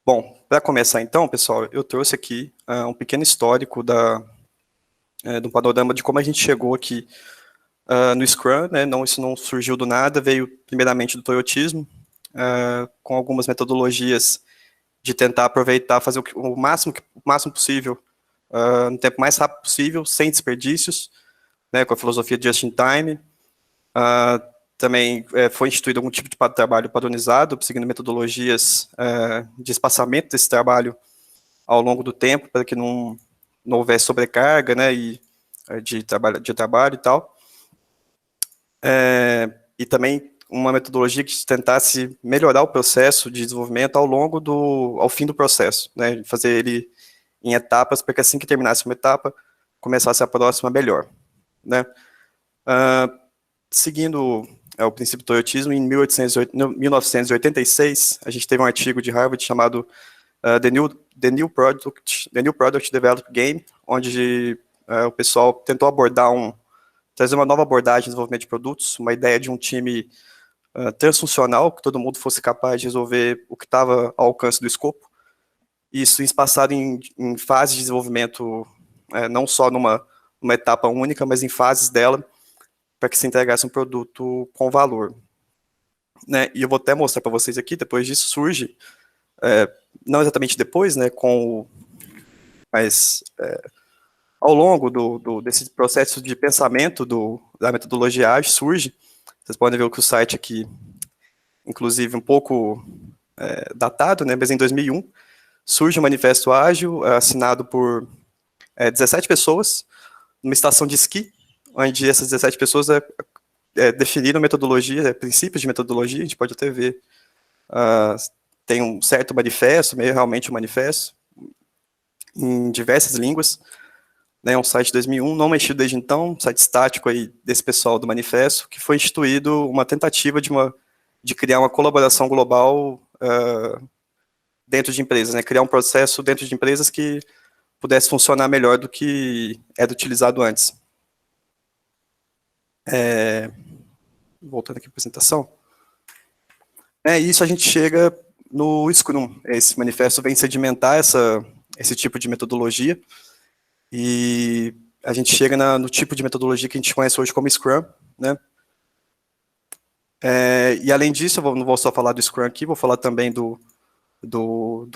Bom, para começar então, pessoal, eu trouxe aqui um pequeno histórico do panorama de como a gente chegou aqui no Scrum, né? Não, isso não surgiu do nada, veio primeiramente do Toyotismo, com algumas metodologias de tentar aproveitar, fazer o máximo possível, no tempo mais rápido possível, sem desperdícios, né? Com a filosofia de just in time. Também foi instituído algum tipo de trabalho padronizado, seguindo metodologias de espaçamento desse trabalho ao longo do tempo, para que não houvesse sobrecarga, né, de trabalho e tal. E também uma metodologia que tentasse melhorar o processo de desenvolvimento ao fim do processo, né, fazer ele em etapas, para que assim que terminasse uma etapa, começasse a próxima melhor, né. Seguindo o princípio do Toyotismo, em 1986, a gente teve um artigo de Harvard chamado The New Product Development Game, onde o pessoal tentou trazer uma nova abordagem de desenvolvimento de produtos, uma ideia de um time transfuncional, que todo mundo fosse capaz de resolver o que estava ao alcance do escopo. Isso espaçado em fases de desenvolvimento, não só numa etapa única, mas em fases dela, para que se entregasse um produto com valor. Né? E eu vou até mostrar para vocês aqui, depois disso surge, não exatamente depois, né, mas ao longo desse processo de pensamento da metodologia ágil surge, vocês podem ver que o site aqui, inclusive um pouco datado, né, mas em 2001, surge o Manifesto Ágil, assinado por 17 pessoas, numa estação de esqui, onde essas 17 pessoas definiram metodologia, princípios de metodologia, a gente pode até ver, tem um certo manifesto, meio realmente um manifesto, em diversas línguas, né, um site de 2001, não mexido desde então, um site estático aí desse pessoal do manifesto, que foi instituído uma tentativa de criar uma colaboração global dentro de empresas, né, criar um processo dentro de empresas que pudesse funcionar melhor do que era utilizado antes. Voltando aqui à apresentação. Isso a gente chega no Scrum. Esse manifesto vem sedimentar esse tipo de metodologia, e a gente chega no tipo de metodologia que a gente conhece hoje como Scrum, né? E além disso, eu não vou só falar do Scrum aqui, vou falar também do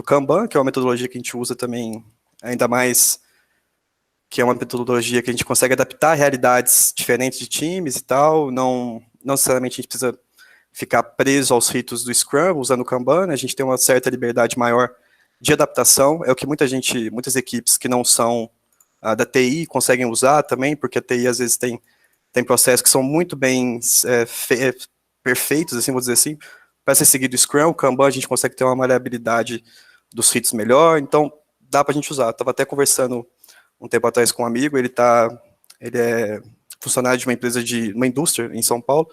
Kanban, que é uma metodologia que a gente usa também, ainda mais, que é uma metodologia que a gente consegue adaptar a realidades diferentes de times e tal, não necessariamente a gente precisa ficar preso aos ritos do Scrum, usando o Kanban, né? A gente tem uma certa liberdade maior de adaptação, é o que muitas equipes que não são da TI conseguem usar também, porque a TI às vezes tem processos que são muito bem perfeitos, assim, vou dizer assim, para ser seguido o Scrum. O Kanban a gente consegue ter uma maleabilidade dos ritos melhor, então dá para a gente usar. Estava até conversando um tempo atrás com um amigo, ele é funcionário de uma indústria em São Paulo,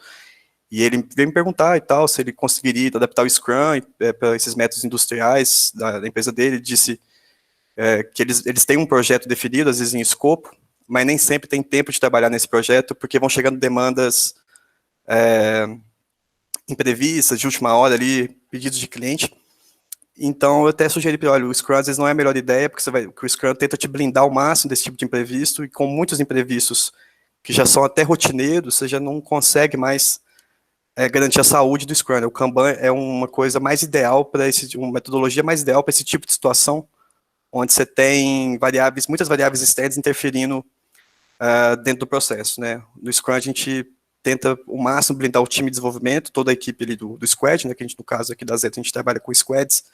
e ele veio me perguntar e tal, se ele conseguiria adaptar o Scrum para esses métodos industriais da empresa dele. Ele disse que eles têm um projeto definido, às vezes em escopo, mas nem sempre tem tempo de trabalhar nesse projeto, porque vão chegando demandas imprevistas, de última hora ali, pedidos de cliente. Então, eu até sugeri para ele, olha, o Scrum às vezes não é a melhor ideia, porque o Scrum tenta te blindar ao máximo desse tipo de imprevisto, e com muitos imprevistos que já são até rotineiros, você já não consegue mais garantir a saúde do Scrum. O Kanban é uma coisa mais ideal uma metodologia mais ideal para esse tipo de situação, onde você tem muitas variáveis externas interferindo dentro do processo, né? No Scrum a gente tenta o máximo blindar o time de desenvolvimento, toda a equipe ali do Squad, né, que a gente, no caso aqui da Zeta, a gente trabalha com squads,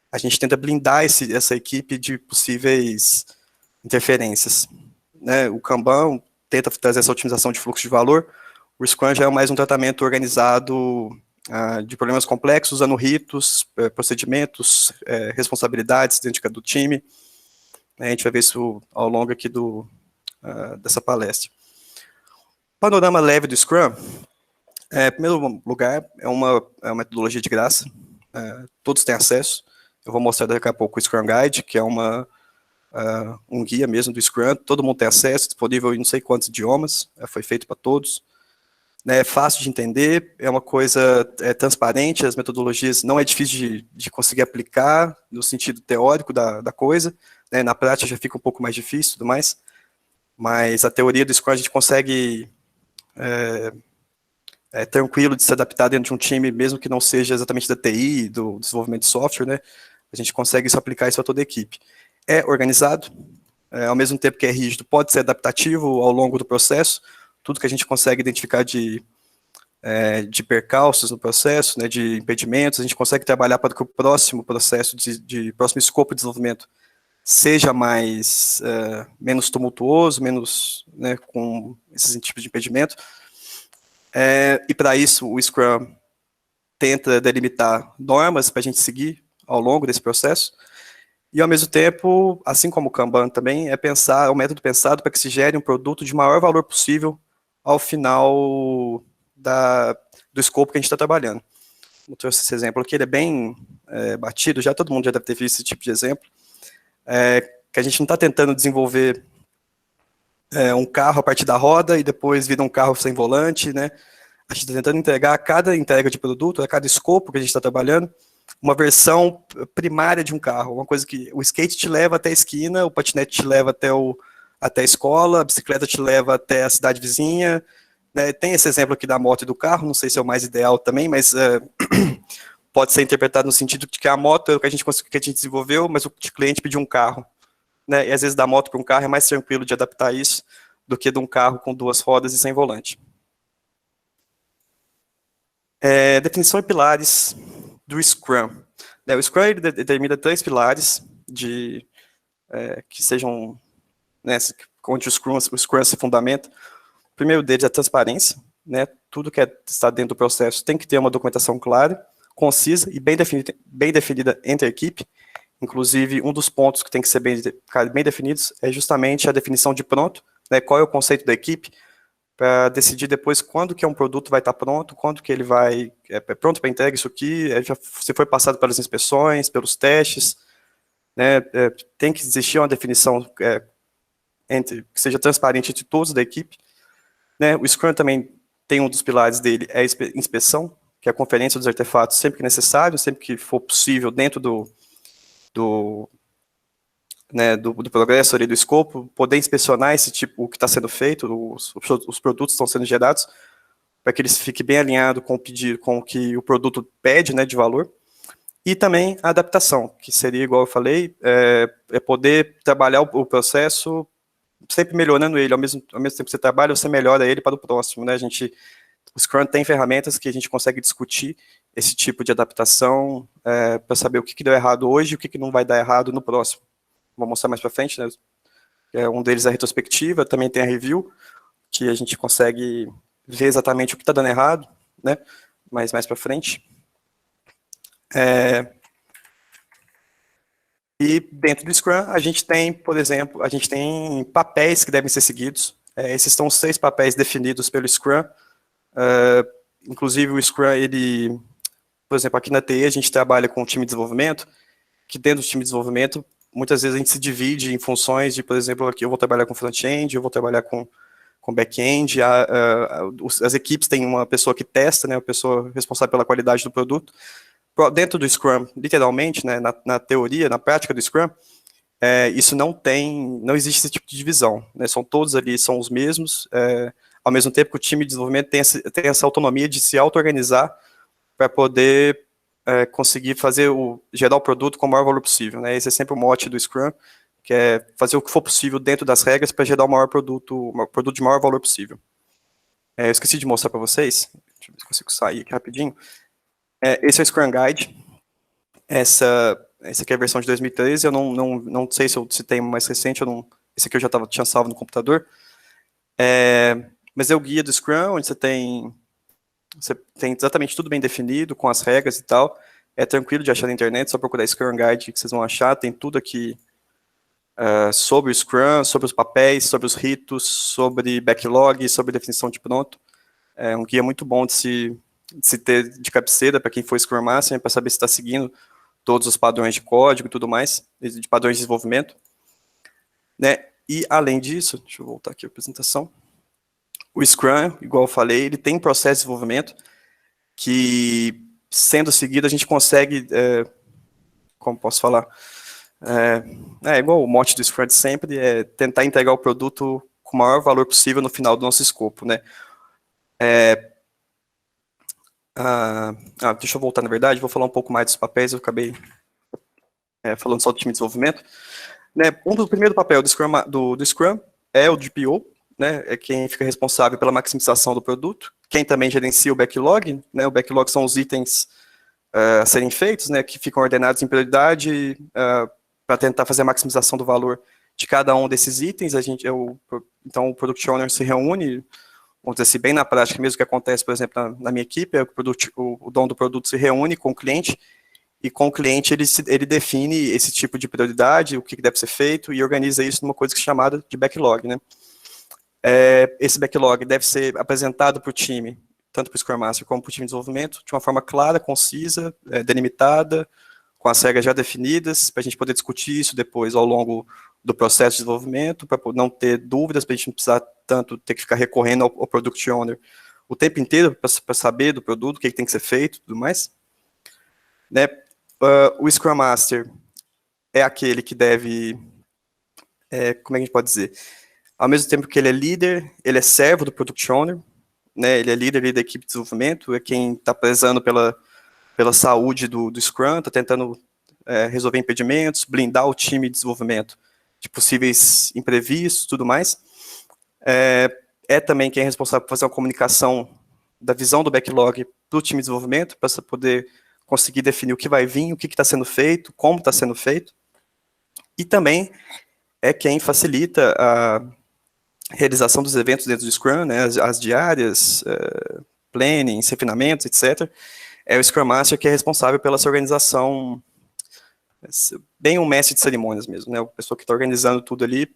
a gente tenta blindar essa equipe de possíveis interferências, né? O Kanban tenta trazer essa otimização de fluxo de valor, o Scrum já é mais um tratamento organizado de problemas complexos, usando ritos, procedimentos, responsabilidades dentro do time. A gente vai ver isso ao longo aqui dessa palestra. Panorama leve do Scrum, em primeiro lugar, é uma metodologia de graça, todos têm acesso. Eu vou mostrar daqui a pouco o Scrum Guide, que é um guia mesmo do Scrum, todo mundo tem acesso, disponível em não sei quantos idiomas, foi feito para todos. né, é fácil de entender, é uma coisa transparente, as metodologias não é difícil de conseguir aplicar no sentido teórico da coisa, né, na prática já fica um pouco mais difícil e tudo mais, mas a teoria do Scrum a gente consegue tranquilo de se adaptar dentro de um time, mesmo que não seja exatamente da TI, do desenvolvimento de software, né, a gente consegue aplicar isso a toda a equipe. É organizado, ao mesmo tempo que é rígido, pode ser adaptativo ao longo do processo, tudo que a gente consegue identificar de percalços no processo, né, de impedimentos, a gente consegue trabalhar para que o próximo processo, próximo escopo de desenvolvimento seja menos tumultuoso, menos, né, com esses tipos de impedimento. E para isso o Scrum tenta delimitar normas para a gente seguir ao longo desse processo, e ao mesmo tempo, assim como o Kanban também, é um método pensado para que se gere um produto de maior valor possível ao final do escopo que a gente está trabalhando. Eu trouxe esse exemplo aqui, ele é bem batido, todo mundo já deve ter visto esse tipo de exemplo, que a gente não está tentando desenvolver um carro a partir da roda e depois vira um carro sem volante, né? A gente está tentando entregar a cada entrega de produto, a cada escopo que a gente está trabalhando, uma versão primária de um carro, uma coisa que o skate te leva até a esquina, o patinete te leva até a escola, a bicicleta te leva até a cidade vizinha, né? Tem esse exemplo aqui da moto e do carro, não sei se é o mais ideal também, mas pode ser interpretado no sentido de que a moto é o que a gente desenvolveu, mas o cliente pediu um carro, né? E às vezes da moto para um carro é mais tranquilo de adaptar isso do que de um carro com 2 rodas e sem volante. Definição e pilares do Scrum. O Scrum ele determina 3 pilares que sejam, né, onde o Scrum se fundamenta. O primeiro deles é a transparência, né? Tudo que está dentro do processo tem que ter uma documentação clara, concisa e bem definida entre a equipe. Inclusive, um dos pontos que tem que ser bem definidos é justamente a definição de pronto, né? Qual é o conceito da equipe, para decidir depois quando que um produto vai estar pronto, quando que ele vai pronto para entrega, isso aqui, se foi passado pelas inspeções, pelos testes, né, tem que existir uma definição que seja transparente entre todos da equipe, né. O Scrum também tem um dos pilares dele, é a inspeção, que é a conferência dos artefatos sempre que necessário, sempre que for possível dentro do progresso ali do escopo, poder inspecionar o que está sendo feito, os produtos estão sendo gerados, para que eles fiquem bem alinhados com o que o produto pede, né, de valor. E também a adaptação, que seria, igual eu falei, poder trabalhar o processo sempre melhorando ele, ao mesmo tempo que você trabalha, você melhora ele para o próximo, né? O Scrum tem ferramentas que a gente consegue discutir esse tipo de adaptação para saber o que deu errado hoje e o que não vai dar errado no próximo. Vou mostrar mais para frente, né? Um deles é a retrospectiva, também tem a review, que a gente consegue ver exatamente o que está dando errado, né? Mas mais para frente. E dentro do Scrum, a gente tem, por exemplo, papéis que devem ser seguidos. Esses são os 6 papéis definidos pelo Scrum. Inclusive, o Scrum, por exemplo, aqui na TI, a gente trabalha com o time de desenvolvimento, que dentro do time de desenvolvimento, muitas vezes a gente se divide em funções de, por exemplo, aqui eu vou trabalhar com front-end, eu vou trabalhar com back-end, as equipes têm uma pessoa que testa, né, uma pessoa responsável pela qualidade do produto. Dentro do Scrum, literalmente, né, na teoria, na prática do Scrum, isso não existe esse tipo de divisão, né, todos ali são os mesmos, ao mesmo tempo que o time de desenvolvimento tem essa autonomia de se auto-organizar para poder conseguir gerar o produto com o maior valor possível, né, esse é sempre o mote do Scrum, que é fazer o que for possível dentro das regras para gerar um produto de maior valor possível. Eu esqueci de mostrar para vocês, deixa eu ver se consigo sair aqui rapidinho. Esse é o Scrum Guide, essa aqui é a versão de 2013, eu não sei se tem mais recente, esse aqui eu já tinha salvo no computador, mas é o guia do Scrum, onde você tem exatamente tudo bem definido, com as regras e tal, é tranquilo de achar na internet, só procurar Scrum Guide que vocês vão achar, tem tudo aqui sobre o Scrum, sobre os papéis, sobre os ritos, sobre backlog, sobre definição de pronto, é um guia muito bom de se ter de cabeceira para quem for Scrum Master, para saber se está seguindo todos os padrões de código e tudo mais, de padrões de desenvolvimento, né? E além disso, deixa eu voltar aqui a apresentação. O Scrum, igual eu falei, ele tem um processo de desenvolvimento que, sendo seguido, a gente consegue, como posso falar, igual o mote do Scrum de sempre, é tentar entregar o produto com o maior valor possível no final do nosso escopo, né? Deixa eu voltar, na verdade, vou falar um pouco mais dos papéis, eu acabei falando só do time de desenvolvimento. Né, do primeiro papel do Scrum é o de PO, né, é quem fica responsável pela maximização do produto, quem também gerencia o backlog, né, o backlog são os itens a serem feitos, né, que ficam ordenados em prioridade para tentar fazer a maximização do valor de cada um desses itens. Então o Product Owner se reúne, vamos dizer assim, bem na prática mesmo, que acontece, por exemplo, na minha equipe, o dono do produto se reúne com o cliente, e com o cliente ele define esse tipo de prioridade, o que deve ser feito, e organiza isso numa coisa que é chamada de backlog, né? Esse backlog deve ser apresentado para o time, tanto para o Scrum Master como para o time de desenvolvimento, de uma forma clara, concisa, delimitada, com as regras já definidas, para a gente poder discutir isso depois ao longo do processo de desenvolvimento, para não ter dúvidas, para a gente não precisar tanto ter que ficar recorrendo ao Product Owner o tempo inteiro para saber do produto, o que tem que ser feito e tudo mais. Né? O Scrum Master é aquele que deve, como é que a gente pode dizer? Ao mesmo tempo que ele é líder, ele é servo do Product Owner, né? Ele é líder ali da equipe de desenvolvimento, é quem está prezando pela saúde do Scrum, está tentando resolver impedimentos, blindar o time de desenvolvimento de possíveis imprevistos, tudo mais. É também quem é responsável por fazer uma comunicação da visão do backlog para o time de desenvolvimento, para poder conseguir definir o que vai vir, o que está sendo feito, como está sendo feito. E também é quem facilita a realização dos eventos dentro do Scrum, né, as diárias, planning, refinamentos, etc. É o Scrum Master que é responsável pela essa organização, bem um mestre de cerimônias mesmo, né, a pessoa que está organizando tudo ali,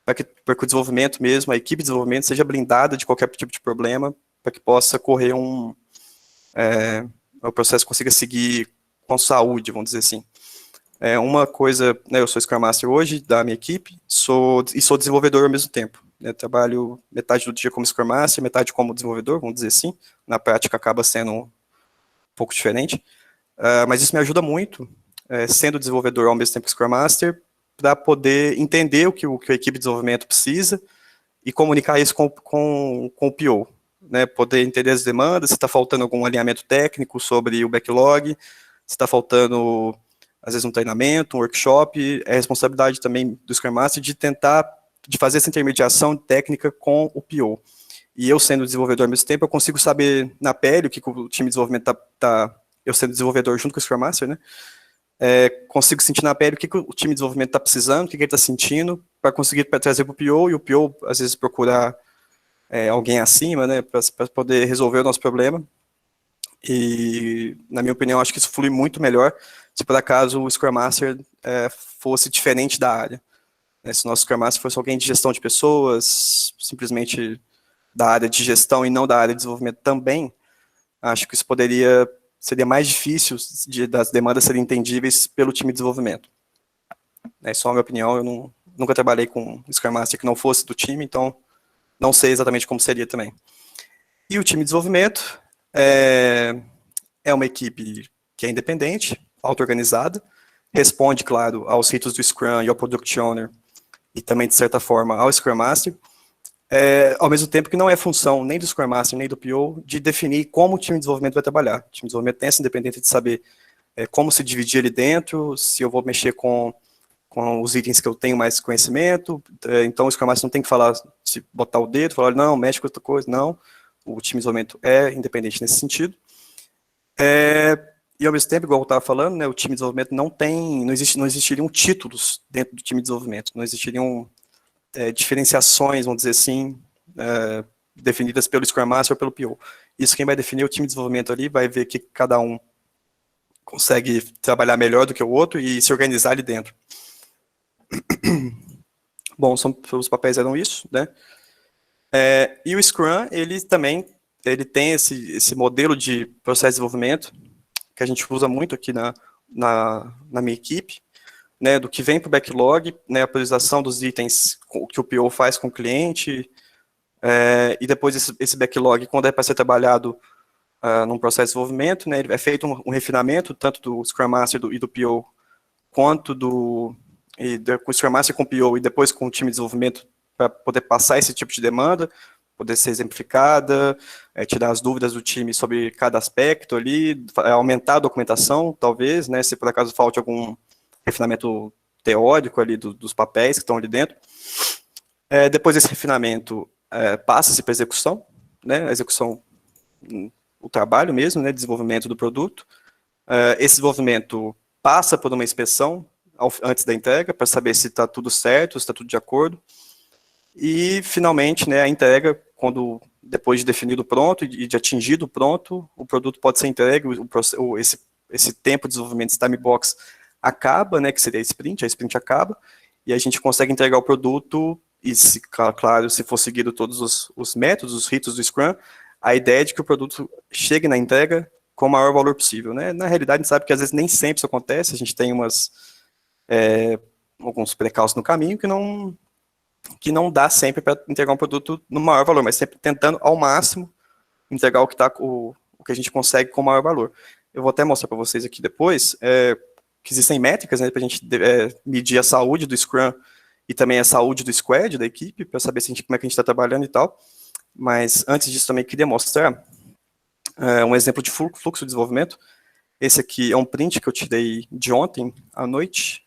para que o desenvolvimento mesmo, a equipe de desenvolvimento seja blindada de qualquer tipo de problema, para que possa correr o processo consiga seguir com saúde, vamos dizer assim. Uma coisa, né, eu sou Scrum Master hoje da minha equipe, sou desenvolvedor ao mesmo tempo. Eu trabalho metade do dia como Scrum Master, metade como desenvolvedor, vamos dizer assim. Na prática acaba sendo um pouco diferente, mas isso me ajuda muito, sendo desenvolvedor ao mesmo tempo que Scrum Master, para poder entender o que a equipe de desenvolvimento precisa e comunicar isso com o PO. Né, poder entender as demandas, se está faltando algum alinhamento técnico sobre o backlog, se está faltando, às vezes, um treinamento, um workshop, é responsabilidade também do Scrum Master de fazer essa intermediação técnica com o PO. E eu, sendo desenvolvedor ao mesmo tempo, eu consigo saber na pele o que o time de desenvolvimento eu sendo desenvolvedor junto com o Scrum Master, né, consigo sentir na pele o que o time de desenvolvimento está precisando, o que ele está sentindo, para conseguir trazer para o PO, e o PO, às vezes, procurar alguém acima, né, para poder resolver o nosso problema. E, na minha opinião, acho que isso flui muito melhor se por acaso o Scrum Master fosse diferente da área. Se o nosso Scrum Master fosse alguém de gestão de pessoas, simplesmente da área de gestão e não da área de desenvolvimento também, acho que isso seria mais difícil das demandas serem entendíveis pelo time de desenvolvimento. Só a minha opinião, eu nunca trabalhei com Scrum Master que não fosse do time, então não sei exatamente como seria também. E o time de desenvolvimento é uma equipe que é independente, auto-organizada, responde, claro, aos ritos do Scrum e ao Product Owner, e também, de certa forma, ao Scrum Master, ao mesmo tempo que não é função nem do Scrum Master, nem do PO, de definir como o time de desenvolvimento vai trabalhar. O time de desenvolvimento tem essa independência de saber como se dividir ali dentro, se eu vou mexer com os itens que eu tenho mais conhecimento, então o Scrum Master não tem que falar, se botar o dedo, falar, não, mexe com outra coisa, não. O time de desenvolvimento é independente nesse sentido. E ao mesmo tempo, igual eu estava falando, né, o time de desenvolvimento não existiriam títulos dentro do time de desenvolvimento, não existiriam diferenciações, vamos dizer assim, definidas pelo Scrum Master ou pelo PO. Isso quem vai definir o time de desenvolvimento ali, vai ver que cada um consegue trabalhar melhor do que o outro e se organizar ali dentro. Bom, os papéis eram isso, né? E o Scrum, ele tem esse modelo de processo de desenvolvimento que a gente usa muito aqui na minha equipe, né, do que vem para o backlog, né, a priorização dos itens que o PO faz com o cliente, E depois esse backlog, quando é para ser trabalhado num processo de desenvolvimento, né, é feito um refinamento, tanto do Scrum Master e do PO, quanto com o Scrum Master com o PO e depois com o time de desenvolvimento, para poder passar esse tipo de demanda, poder ser exemplificada, tirar as dúvidas do time sobre cada aspecto ali, aumentar a documentação, talvez, né, se por acaso falte algum refinamento teórico ali dos papéis que estão ali dentro. Depois desse refinamento, passa-se para execução, né, a execução, o trabalho mesmo, né, desenvolvimento do produto. Esse desenvolvimento passa por uma inspeção antes da entrega, para saber se está tudo certo, se está tudo de acordo. E, finalmente, né, a entrega, depois de definido pronto e de atingido pronto, o produto pode ser entregue, esse tempo de desenvolvimento, esse time box, acaba, né, que seria a sprint acaba, e a gente consegue entregar o produto, e, claro, se for seguido todos os métodos, os ritos do Scrum, a ideia é de que o produto chegue na entrega com o maior valor possível, né? Na realidade, a gente sabe que às vezes nem sempre isso acontece, a gente tem alguns precalços no caminho que não dá sempre para entregar um produto no maior valor, mas sempre tentando ao máximo entregar o que a gente consegue com o maior valor. Eu vou até mostrar para vocês aqui depois que existem métricas, né, para a gente medir a saúde do Scrum e também a saúde do Squad, da equipe, para saber como é que a gente está trabalhando e tal. Mas antes disso também queria mostrar um exemplo de fluxo de desenvolvimento. Esse aqui é um print que eu tirei de ontem à noite,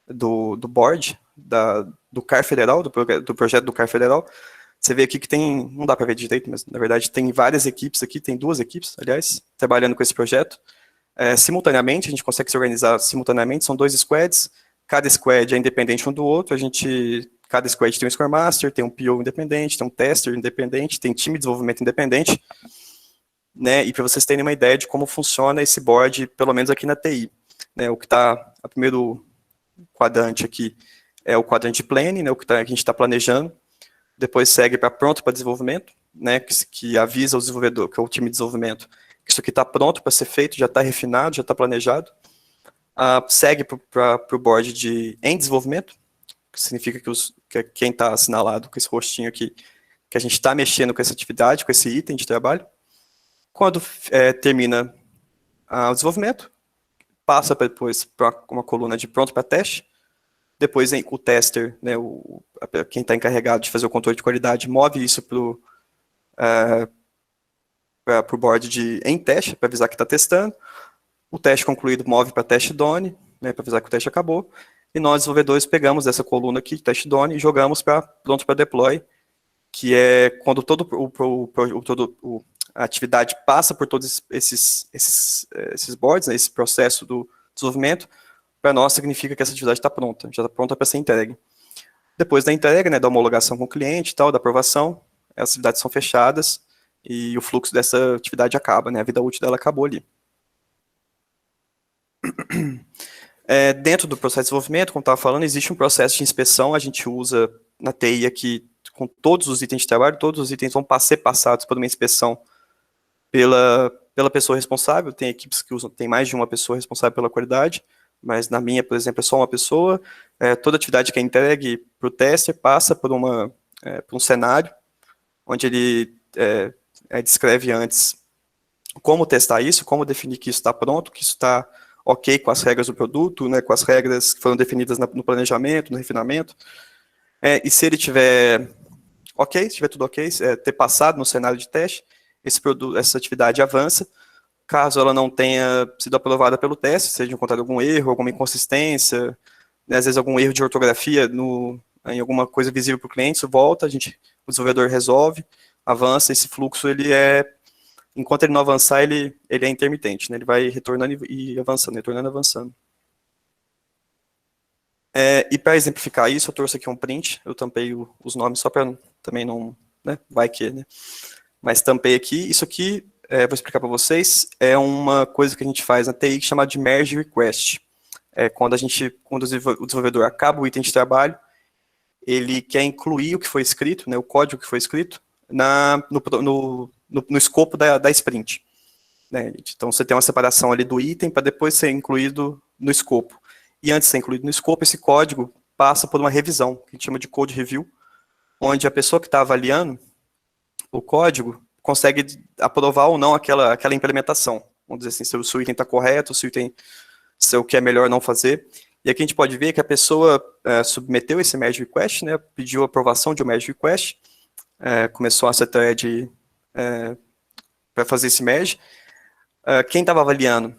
do board, do CAR Federal, do projeto do CAR Federal. Você vê aqui que tem, não dá para ver direito, mas na verdade tem várias equipes aqui, tem 2 equipes, aliás, trabalhando com esse projeto. Simultaneamente, a gente consegue se organizar simultaneamente, são 2 squads, cada squad é independente um do outro, cada squad tem um Scrum Master, tem um PO independente, tem um tester independente, tem time de desenvolvimento independente, né, e para vocês terem uma ideia de como funciona esse board, pelo menos aqui na TI. Né, o que está, o primeiro quadrante aqui é o quadrante planning, né, que a gente está planejando, depois segue para pronto para desenvolvimento, né, que avisa o desenvolvedor, que é o time de desenvolvimento, que isso aqui está pronto para ser feito, já está refinado, já está planejado. Segue para o board em desenvolvimento, que significa que quem está assinalado com esse rostinho aqui, que a gente está mexendo com essa atividade, com esse item de trabalho. Quando termina o desenvolvimento, passa depois para uma coluna de pronto para teste. Depois o tester, né, quem está encarregado de fazer o controle de qualidade, move isso para o board em teste, para avisar que está testando. O teste concluído move para teste done, né, para avisar que o teste acabou. E nós, desenvolvedores, pegamos essa coluna aqui, teste done, e jogamos para pronto para deploy, que é quando a atividade passa por todos esses boards, né, esse processo do desenvolvimento. Para nós significa que essa atividade está pronta, já está pronta para ser entregue. Depois da entrega, né, da homologação com o cliente e tal, da aprovação, as atividades são fechadas e o fluxo dessa atividade acaba, né, a vida útil dela acabou ali. Dentro do processo de desenvolvimento, como estava falando, existe um processo de inspeção, a gente usa na TI aqui, com todos os itens de trabalho, todos os itens vão ser passados por uma inspeção pela pessoa responsável. Tem equipes que tem mais de uma pessoa responsável pela qualidade, mas na minha, por exemplo, é só uma pessoa. Toda atividade que é entregue para o tester passa por um cenário, onde ele descreve antes como testar isso, como definir que isso está pronto, que isso está ok com as regras do produto, né, com as regras que foram definidas no planejamento, no refinamento. E se ele tiver ok, se tiver tudo ok, ter passado no cenário de teste, essa atividade avança. Caso ela não tenha sido aprovada pelo teste, seja encontrado algum erro, alguma inconsistência, né, às vezes algum erro de ortografia em alguma coisa visível para o cliente, isso volta, o desenvolvedor resolve, avança, esse fluxo, enquanto ele não avançar, ele é intermitente, né, ele vai retornando e avançando, retornando e avançando. E para exemplificar isso, eu trouxe aqui um print, eu tampei os nomes só para também não, né, vai que, né, mas tampei aqui, isso aqui, vou explicar para vocês, é uma coisa que a gente faz na TI chamada de merge request. Quando o desenvolvedor acaba o item de trabalho, ele quer incluir o que foi escrito, né, o código que foi escrito, no escopo da sprint. Né? Então, você tem uma separação ali do item para depois ser incluído no escopo. E antes de ser incluído no escopo, esse código passa por uma revisão, que a gente chama de code review, onde a pessoa que está avaliando o código consegue aprovar ou não aquela implementação. Vamos dizer assim, se o item está correto, se o que é melhor não fazer. E aqui a gente pode ver que a pessoa submeteu esse merge request, né, pediu a aprovação de um merge request, começou essa thread para fazer esse merge. Quem estava avaliando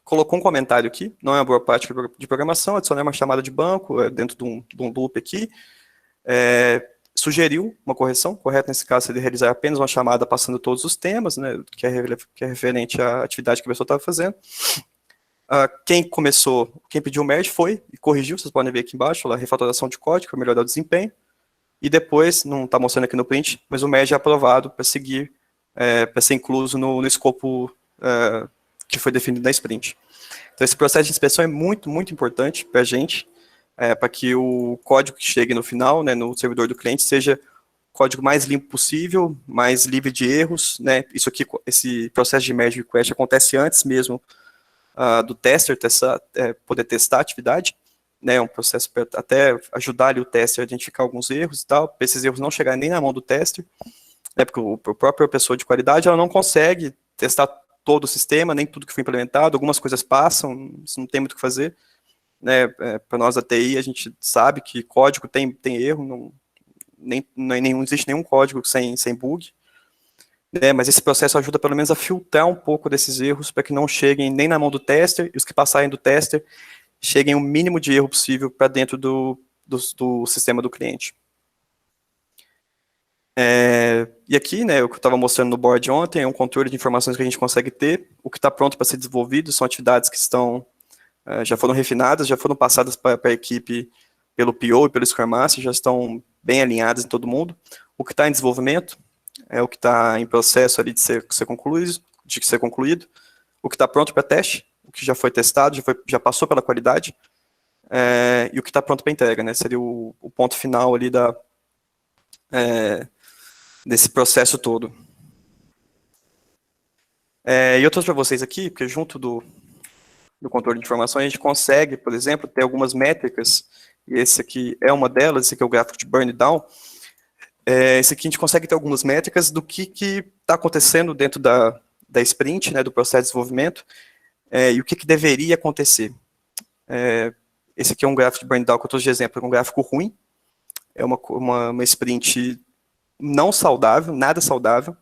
colocou um comentário aqui, não é uma boa prática de programação, adicionei uma chamada de banco dentro de um loop aqui, sugeriu uma correção, correto nesse caso seria realizar apenas uma chamada passando todos os temas, né, que é referente à atividade que a pessoa estava fazendo. Quem pediu o merge foi e corrigiu, vocês podem ver aqui embaixo, a refatoração de código para melhorar o desempenho, e depois, não está mostrando aqui no print, mas o merge é aprovado para seguir, para ser incluso no escopo que foi definido na sprint. Então, esse processo de inspeção é muito, muito importante para a gente, para que o código que chegue no final, né, no servidor do cliente, seja o código mais limpo possível, mais livre de erros, né, esse processo de merge request acontece antes mesmo do tester poder testar a atividade, né, um processo para até ajudar ali o tester a identificar alguns erros e tal, para esses erros não chegarem nem na mão do tester, né, porque a própria pessoa de qualidade, ela não consegue testar todo o sistema, nem tudo que foi implementado, algumas coisas passam, isso não tem muito o que fazer, né, para nós da TI, a gente sabe que código tem erro, não existe nenhum código sem bug, mas esse processo ajuda pelo menos a filtrar um pouco desses erros para que não cheguem nem na mão do tester, e os que passarem do tester cheguem o mínimo de erro possível para dentro do sistema do cliente. E aqui, né, o que eu estava mostrando no board ontem, é um controle de informações que a gente consegue ter. O que está pronto para ser desenvolvido são atividades que já foram refinadas, já foram passadas para a equipe pelo PO e pelo Scrum Master, já estão bem alinhadas em todo mundo. O que está em desenvolvimento é o que está em processo ali de ser concluído. O que está pronto para teste, o que já foi testado, já passou pela qualidade, e o que está pronto para entrega, né, seria o ponto final ali desse processo todo. E eu trouxe para vocês aqui, porque junto do controle de informações, a gente consegue, por exemplo, ter algumas métricas, e esse aqui é uma delas, esse aqui é o gráfico de burn down. Esse aqui a gente consegue ter algumas métricas do que está acontecendo dentro da sprint, né, do processo de desenvolvimento, e o que deveria acontecer. Esse aqui é um gráfico de burn down que eu trouxe de exemplo, é um gráfico ruim, é uma sprint não saudável, nada saudável,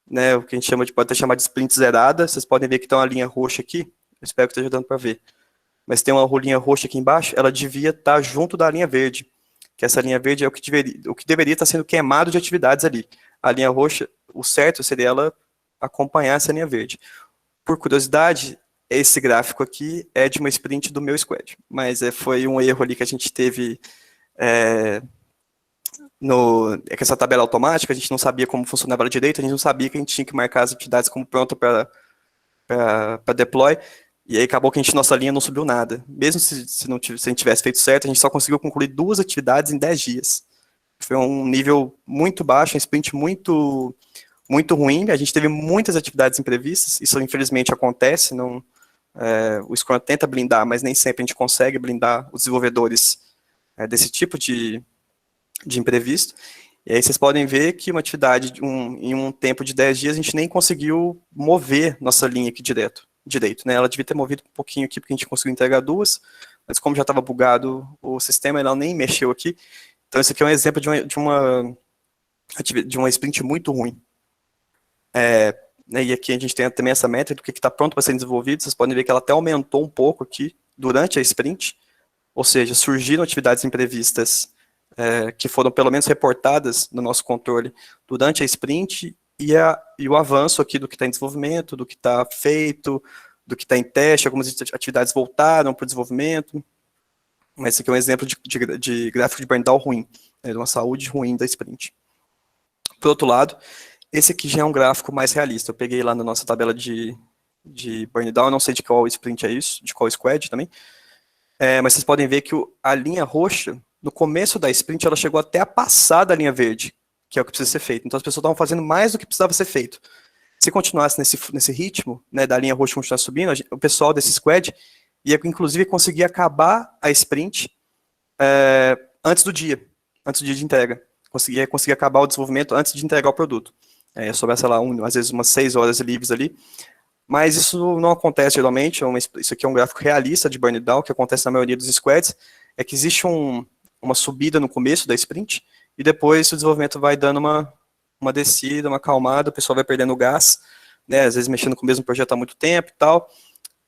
né, o que a gente pode até chamar de sprint zerada. Vocês podem ver que tem uma linha roxa aqui, eu espero que esteja dando para ver, mas tem uma linha roxa aqui embaixo, ela devia estar junto da linha verde, que essa linha verde é o que deveria estar sendo queimado de atividades ali. A linha roxa, o certo seria ela acompanhar essa linha verde. Por curiosidade, esse gráfico aqui é de uma sprint do meu squad, mas foi um erro ali que a gente teve com essa tabela automática, a gente não sabia como funcionava ela direito, a gente não sabia que a gente tinha que marcar as atividades como pronta para deploy, e aí acabou que nossa linha não subiu nada. Mesmo se a gente tivesse feito certo, a gente só conseguiu concluir 2 atividades em 10 dias. Foi um nível muito baixo, um sprint muito, muito ruim. A gente teve muitas atividades imprevistas, isso infelizmente acontece, o Scrum tenta blindar, mas nem sempre a gente consegue blindar os desenvolvedores desse tipo de imprevisto. E aí vocês podem ver que uma atividade em um tempo de 10 dias, a gente nem conseguiu mover nossa linha aqui direito, né? Ela devia ter movido um pouquinho aqui, porque a gente conseguiu entregar 2, mas como já estava bugado o sistema, ela nem mexeu aqui. Então esse aqui é um exemplo de uma sprint muito ruim. E aqui a gente tem também essa métrica do que está pronto para ser desenvolvido. Vocês podem ver que ela até aumentou um pouco aqui durante a sprint, ou seja, surgiram atividades imprevistas que foram pelo menos reportadas no nosso controle durante a sprint, e o avanço aqui do que está em desenvolvimento, do que está feito, do que está em teste, algumas atividades voltaram para o desenvolvimento, mas esse aqui é um exemplo de gráfico de burn down ruim, de uma saúde ruim da sprint. Por outro lado, esse aqui já é um gráfico mais realista, eu peguei lá na nossa tabela de burn down, eu não sei de qual sprint é isso, de qual squad também, mas vocês podem ver que a linha roxa, no começo da sprint, ela chegou até a passar da linha verde, que é o que precisa ser feito. Então, as pessoas estavam fazendo mais do que precisava ser feito. Se continuasse nesse ritmo, né, da linha roxa continuar subindo, o pessoal desse squad ia, inclusive, conseguir acabar a sprint antes do dia de entrega. conseguir acabar o desenvolvimento antes de entregar o produto. Sobrar, sei lá, às vezes umas 6 horas livres ali. Mas isso não acontece geralmente, isso aqui é um gráfico realista de burn down, que acontece na maioria dos squads, é que existe uma subida no começo da sprint, e depois o desenvolvimento vai dando uma descida, uma acalmada, o pessoal vai perdendo gás, né, às vezes mexendo com o mesmo projeto há muito tempo e tal,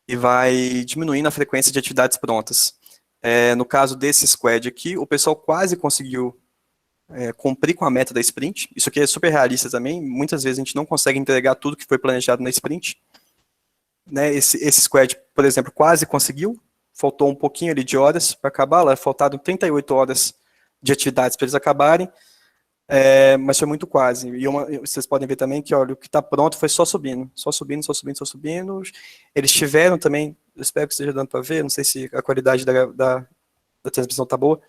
e vai diminuindo a frequência de atividades prontas. No caso desse squad aqui, o pessoal quase conseguiu cumprir com a meta da sprint. Isso aqui é super realista também. Muitas vezes a gente não consegue entregar tudo que foi planejado na sprint. Né, esse squad, por exemplo, quase conseguiu. Faltou um pouquinho ali de horas para acabar. Lá faltaram 38 horas de atividades para eles acabarem. Mas foi muito quase. E vocês podem ver também que, olha, o que está pronto foi só subindo. Só subindo, só subindo, só subindo. Eles tiveram também, eu espero que esteja dando para ver, não sei se a qualidade da transmissão está boa,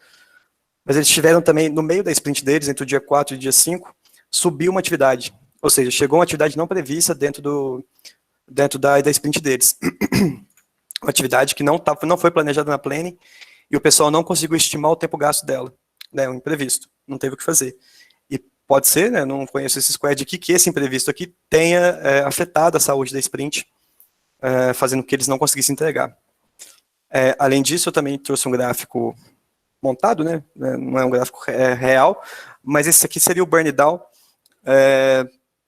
mas eles tiveram também, no meio da sprint deles, entre o dia 4 e o dia 5, subiu uma atividade. Ou seja, chegou uma atividade não prevista dentro da sprint deles. Uma atividade que não foi planejada na planning e o pessoal não conseguiu estimar o tempo gasto dela. Um imprevisto, não teve o que fazer. E pode ser, né, não conheço esse squad aqui, que esse imprevisto aqui tenha afetado a saúde da sprint, fazendo com que eles não conseguissem entregar. Além disso, eu também trouxe um gráfico montado, né? Não é um gráfico real, mas esse aqui seria o burn down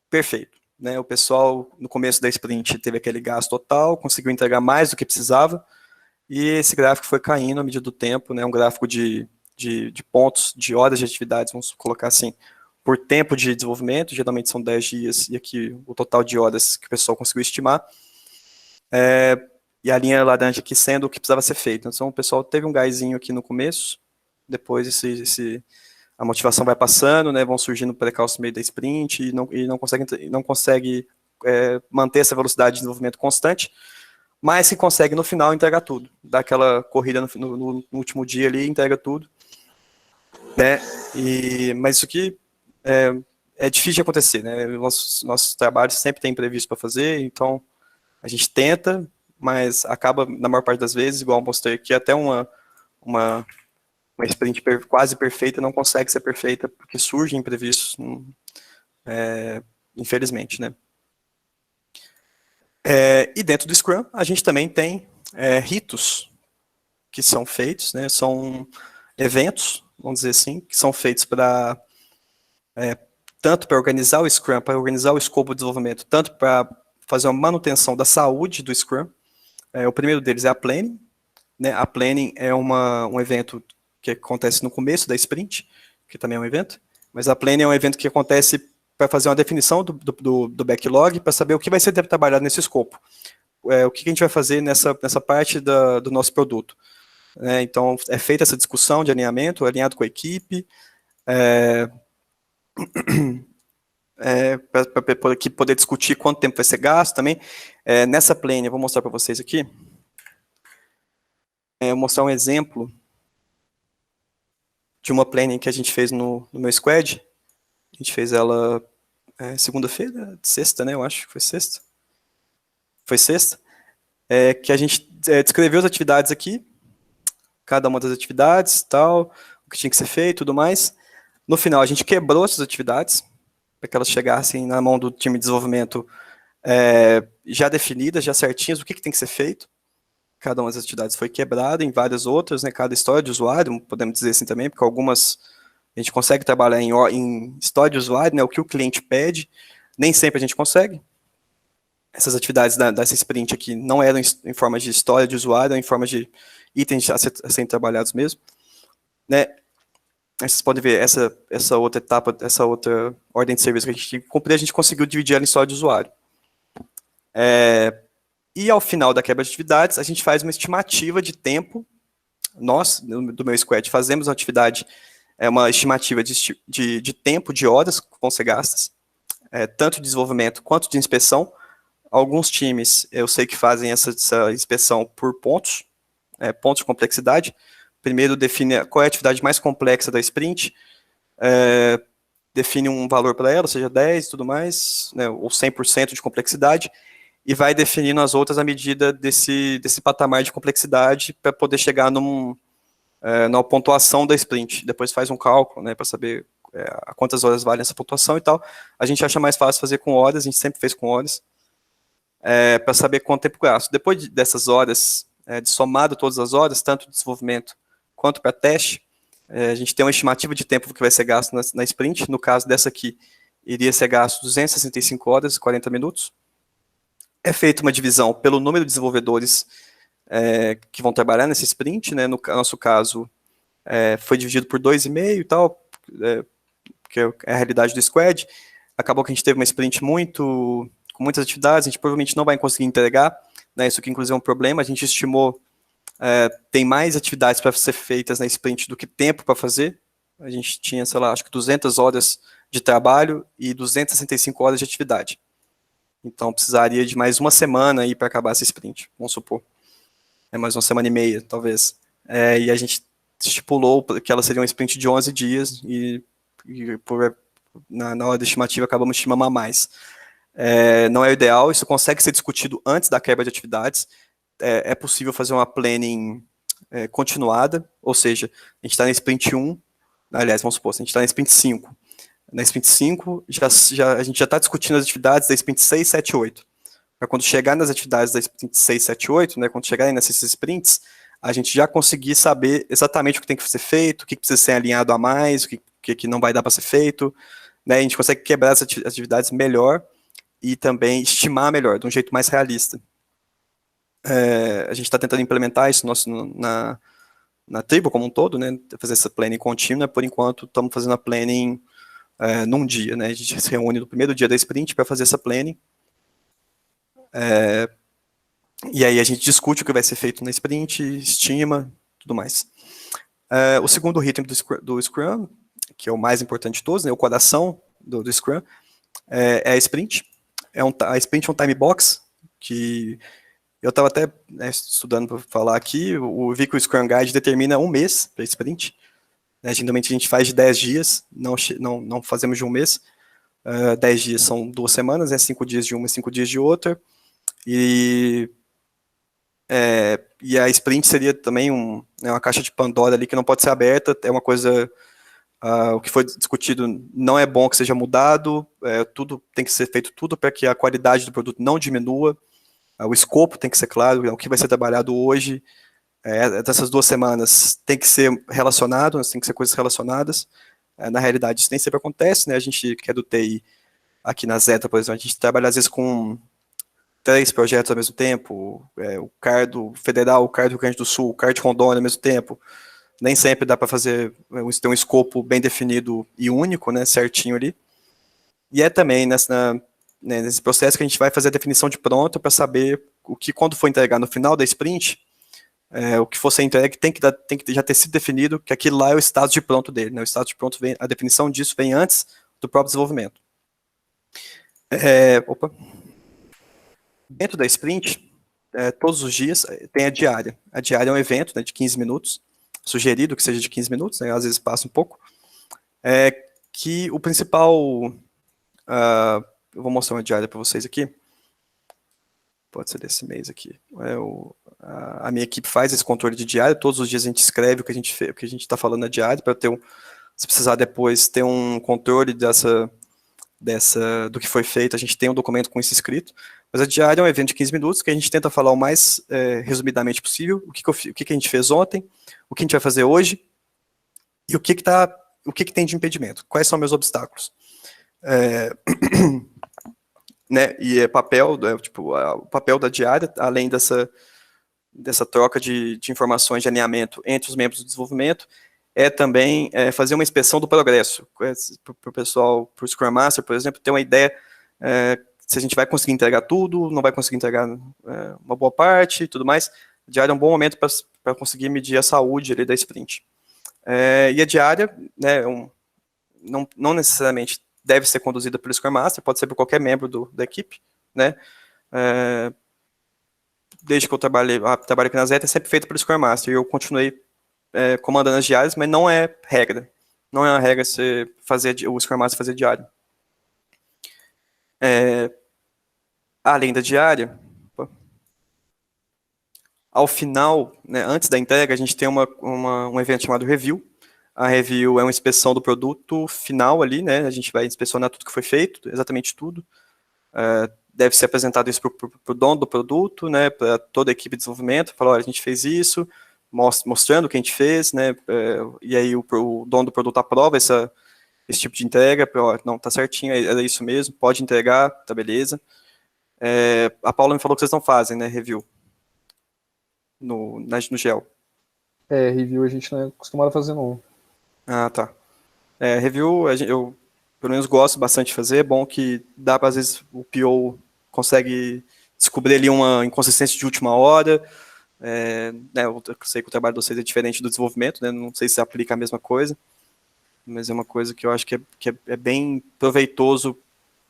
perfeito. Né? O pessoal, no começo da sprint, teve aquele gasto total, conseguiu entregar mais do que precisava, e esse gráfico foi caindo à medida do tempo, né? Um gráfico de pontos, de horas de atividades, vamos colocar assim, por tempo de desenvolvimento, geralmente são 10 dias, e aqui o total de horas que o pessoal conseguiu estimar. E a linha laranja aqui sendo o que precisava ser feito. Então, o pessoal teve um gásinho aqui no começo, depois a motivação vai passando, né, vão surgindo precalços no meio da sprint e não consegue manter essa velocidade de desenvolvimento constante, mas que consegue no final entregar tudo. Dá aquela corrida no último dia ali, entrega tudo. Né, mas isso aqui é difícil de acontecer, né? Nossos trabalhos sempre tem imprevisto para fazer, então a gente tenta, mas acaba, na maior parte das vezes, igual eu mostrei aqui, até uma sprint quase perfeita não consegue ser perfeita porque surgem imprevistos, infelizmente, né? E dentro do Scrum, a gente também tem ritos que são feitos, né? São eventos, vamos dizer assim, que são feitos para tanto para organizar o Scrum, para organizar o escopo de desenvolvimento, tanto para fazer uma manutenção da saúde do Scrum. O primeiro deles é a Planning. Né? A Planning é um evento que acontece no começo da sprint, que também é um evento, mas a Planning é um evento que acontece para fazer uma definição do backlog, para saber o que vai ser trabalhado nesse escopo. O que a gente vai fazer nessa parte do nosso produto. Então, é feita essa discussão de alinhamento, alinhado com a equipe, para poder discutir quanto tempo vai ser gasto também. Nessa Planning, eu vou mostrar para vocês aqui. Vou mostrar um exemplo de uma planning que a gente fez no meu squad. A gente fez ela segunda-feira, sexta, né? Eu acho que foi sexta. Foi sexta. Que a gente descreveu as atividades aqui, cada uma das atividades, tal, o que tinha que ser feito, tudo mais. No final, a gente quebrou essas atividades, para que elas chegassem na mão do time de desenvolvimento já definidas, já certinhas, o que tem que ser feito. Cada uma das atividades foi quebrada em várias outras, né? Cada história de usuário, podemos dizer assim também, porque algumas a gente consegue trabalhar em história de usuário, né? O que o cliente pede, nem sempre a gente consegue. Essas atividades dessa sprint aqui não eram em forma de história de usuário, eram em forma de itens a serem trabalhados mesmo. Né? Vocês podem ver essa outra etapa, essa outra ordem de serviço que a gente tinha que cumprir, a gente conseguiu dividir ela em história de usuário. E ao final da quebra de atividades, a gente faz uma estimativa de tempo. Nós, do meu squad, fazemos uma atividade, uma estimativa de tempo, de horas que vão ser gastas, tanto de desenvolvimento quanto de inspeção. Alguns times, eu sei que fazem essa inspeção por pontos, pontos de complexidade. Primeiro define qual é a atividade mais complexa da sprint, define um valor para ela, seja 10 e tudo mais, né, ou 100% de complexidade, e vai definindo as outras à medida desse patamar de complexidade para poder chegar na pontuação da sprint. Depois faz um cálculo, né, para saber quantas horas vale essa pontuação e tal. A gente acha mais fácil fazer com horas, a gente sempre fez com horas, para saber quanto tempo gasto. Depois dessas horas, de somado todas as horas, tanto de desenvolvimento quanto para teste, a gente tem uma estimativa de tempo que vai ser gasto na sprint. No caso dessa aqui, iria ser gasto 265 horas e 40 minutos. É feita uma divisão pelo número de desenvolvedores que vão trabalhar nesse sprint, né? No nosso caso, foi dividido por 2,5 e tal, que é a realidade do squad. Acabou que a gente teve uma sprint com muitas atividades, a gente provavelmente não vai conseguir entregar, né? Isso aqui, inclusive, é um problema. A gente estimou tem mais atividades para ser feitas na sprint do que tempo para fazer. A gente tinha, sei lá, acho que 200 horas de trabalho e 265 horas de atividade. Então, precisaria de mais uma semana aí para acabar essa sprint, vamos supor. Mais uma semana e meia, talvez. E a gente estipulou que ela seria uma sprint de 11 dias e na hora da estimativa acabamos estimando a mais. Não é o ideal, isso consegue ser discutido antes da quebra de atividades. É possível fazer uma planning continuada, ou seja, a gente está na sprint 1, aliás, vamos supor, a gente está na sprint 5. Na sprint 5, a gente já está discutindo as atividades da sprint 6, 7 e 8. Para quando chegar nas atividades da sprint 6, 7 e 8, né, quando chegarem nessas sprints, a gente já conseguir saber exatamente o que tem que ser feito, o que precisa ser alinhado a mais, o que não vai dar para ser feito. Né, a gente consegue quebrar as atividades melhor e também estimar melhor, de um jeito mais realista. A gente está tentando implementar isso na tribo como um todo, né, fazer essa planning contínua. Por enquanto, estamos fazendo a planning num dia. Né, a gente se reúne no primeiro dia da sprint para fazer essa planning. E aí a gente discute o que vai ser feito na sprint, estima, tudo mais. O segundo item do Scrum, que é o mais importante de todos, né, o coração do Scrum, é a sprint. A sprint é um time box, que eu estava até estudando para falar aqui. Eu vi que o Scrum Guide determina um mês para sprint. Geralmente a gente faz de 10 dias, não fazemos de um mês. 10 dias são 2 semanas, 5 dias de uma e 5 dias de outra. E a sprint seria também uma caixa de Pandora ali que não pode ser aberta. É uma coisa, o que foi discutido não é bom que seja mudado, tudo tem que ser feito para que a qualidade do produto não diminua, o escopo tem que ser claro, o que vai ser trabalhado hoje, dessas 2 semanas tem que ser relacionado, tem que ser coisas relacionadas. Na realidade isso nem sempre acontece, né? A gente que é do TI aqui na Zeta, por exemplo, a gente trabalha às vezes com 3 projetos ao mesmo tempo, o CAR do Federal, o CAR do Rio Grande do Sul, o CAR de Rondônia ao mesmo tempo. Nem sempre dá para fazer, ter um escopo bem definido e único, né, certinho ali. E também nesse processo que a gente vai fazer a definição de pronto para saber o que, quando for entregar no final da sprint, o que for ser entregue tem que já ter sido definido que aquilo lá é o estado de pronto dele. Né, o estado de pronto, a definição disso vem antes do próprio desenvolvimento. Dentro da sprint, todos os dias tem a diária. A diária é um evento, né, de 15 minutos, sugerido que seja de 15 minutos, né, às vezes passa um pouco, que o principal... eu vou mostrar uma diária para vocês aqui. Pode ser desse mês aqui. A minha equipe faz esse controle de diária, todos os dias a gente escreve o que a gente está falando na diária, para ter se precisar depois ter um controle do que foi feito, a gente tem um documento com isso escrito. Mas a diária é um evento de 15 minutos que a gente tenta falar o mais resumidamente possível, o que a gente fez ontem, o que a gente vai fazer hoje, e o que tem de impedimento, quais são meus obstáculos. Né, e o papel da diária, além dessa troca de informações de alinhamento entre os membros do desenvolvimento, também fazer uma inspeção do progresso, para o pessoal, para o Scrum Master, por exemplo, ter uma ideia se a gente vai conseguir entregar tudo, não vai conseguir entregar uma boa parte e tudo mais. A diária é um bom momento para conseguir medir a saúde ali da sprint. E a diária, né, não necessariamente deve ser conduzida pelo Scrum Master, pode ser por qualquer membro da equipe, né? Desde que eu trabalho aqui na Zeta, é sempre feito pelo Scrum Master, e eu continuei comandando as diárias, mas não é regra. Não é uma regra o Scrum Master fazer diário. Além da diária, ao final, né, antes da entrega, a gente tem um evento chamado Review. A review é uma inspeção do produto final ali, né? A gente vai inspecionar tudo que foi feito, exatamente tudo. Deve ser apresentado isso para o dono do produto, né? Para toda a equipe de desenvolvimento, falar, olha, a gente fez isso, mostrando o que a gente fez, né? E aí o dono do produto aprova esse tipo de entrega, ó, não, tá certinho, é isso mesmo, pode entregar, tá beleza. A Paula me falou que vocês não fazem, né, review no GEL. Review a gente não é acostumado a fazer, não. Ah, tá. Review, eu pelo menos gosto bastante de fazer, é bom que dá para, às vezes, o PO consegue descobrir ali uma inconsistência de última hora, né, eu sei que o trabalho de vocês é diferente do desenvolvimento, né, não sei se aplica a mesma coisa, mas é uma coisa que eu acho que é bem proveitoso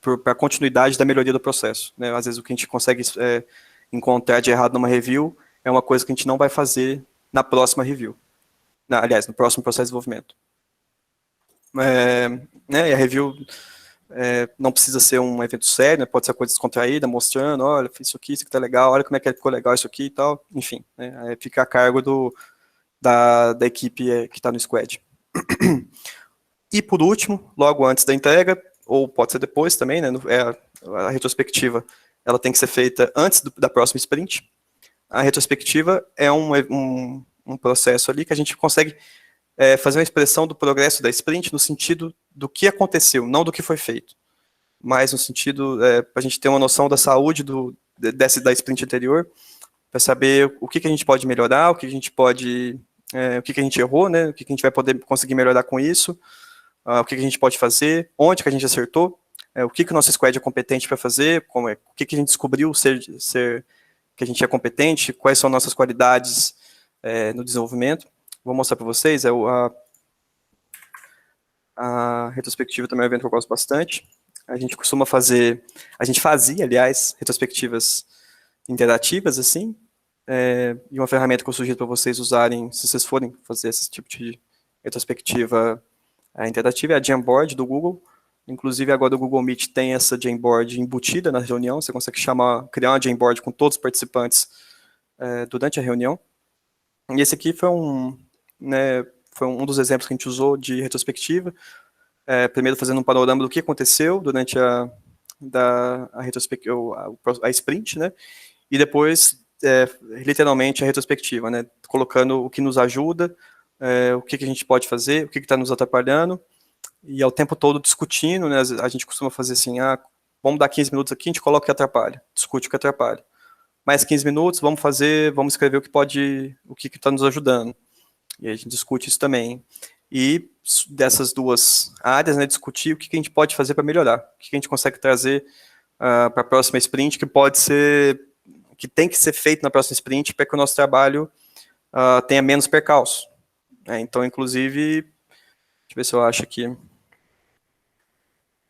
para a continuidade da melhoria do processo, né, às vezes o que a gente consegue encontrar de errado numa review é uma coisa que a gente não vai fazer na próxima review, aliás, no próximo processo de desenvolvimento. Né, e a review não precisa ser um evento sério, né, pode ser uma coisa descontraída, mostrando, olha, fiz isso aqui tá legal, olha como é que ficou legal isso aqui e tal, enfim, né, fica a cargo da equipe que está no squad. E por último, logo antes da entrega, ou pode ser depois também, né, a retrospectiva ela tem que ser feita antes da próxima sprint. A retrospectiva é um processo ali que a gente consegue fazer uma expressão do progresso da sprint no sentido do que aconteceu, não do que foi feito, mas no sentido para a gente ter uma noção da saúde da sprint anterior, para saber o que a gente pode melhorar, o que a gente pode, o que a gente errou, né, o que a gente vai poder conseguir melhorar com isso, o que a gente pode fazer, onde que a gente acertou, o que o nosso squad é competente para fazer, o que a gente descobriu que a gente é competente, quais são nossas qualidades no desenvolvimento. Vou mostrar para vocês, a retrospectiva também é um evento que eu gosto bastante. A gente fazia, aliás, retrospectivas interativas, assim, e uma ferramenta que eu sugiro para vocês usarem, se vocês forem fazer esse tipo de retrospectiva interativa, é a Jamboard do Google. Inclusive, agora o Google Meet tem essa Jamboard embutida na reunião, você consegue criar uma Jamboard com todos os participantes durante a reunião. E esse aqui foi um dos exemplos que a gente usou de retrospectiva, primeiro fazendo um panorama do que aconteceu durante a sprint, né, e depois, literalmente, a retrospectiva, né, colocando o que nos ajuda, o que a gente pode fazer, o que está nos atrapalhando, e ao tempo todo discutindo, né, a gente costuma fazer assim, vamos dar 15 minutos aqui, a gente coloca o que atrapalha, discute o que atrapalha. Mais 15 minutos, vamos escrever o que está nos ajudando. E a gente discute isso também. E dessas duas áreas, né, discutir o que a gente pode fazer para melhorar, o que a gente consegue trazer para a próxima sprint, que tem que ser feito na próxima sprint para que o nosso trabalho tenha menos percalço. Então, inclusive, deixa eu ver se eu acho aqui,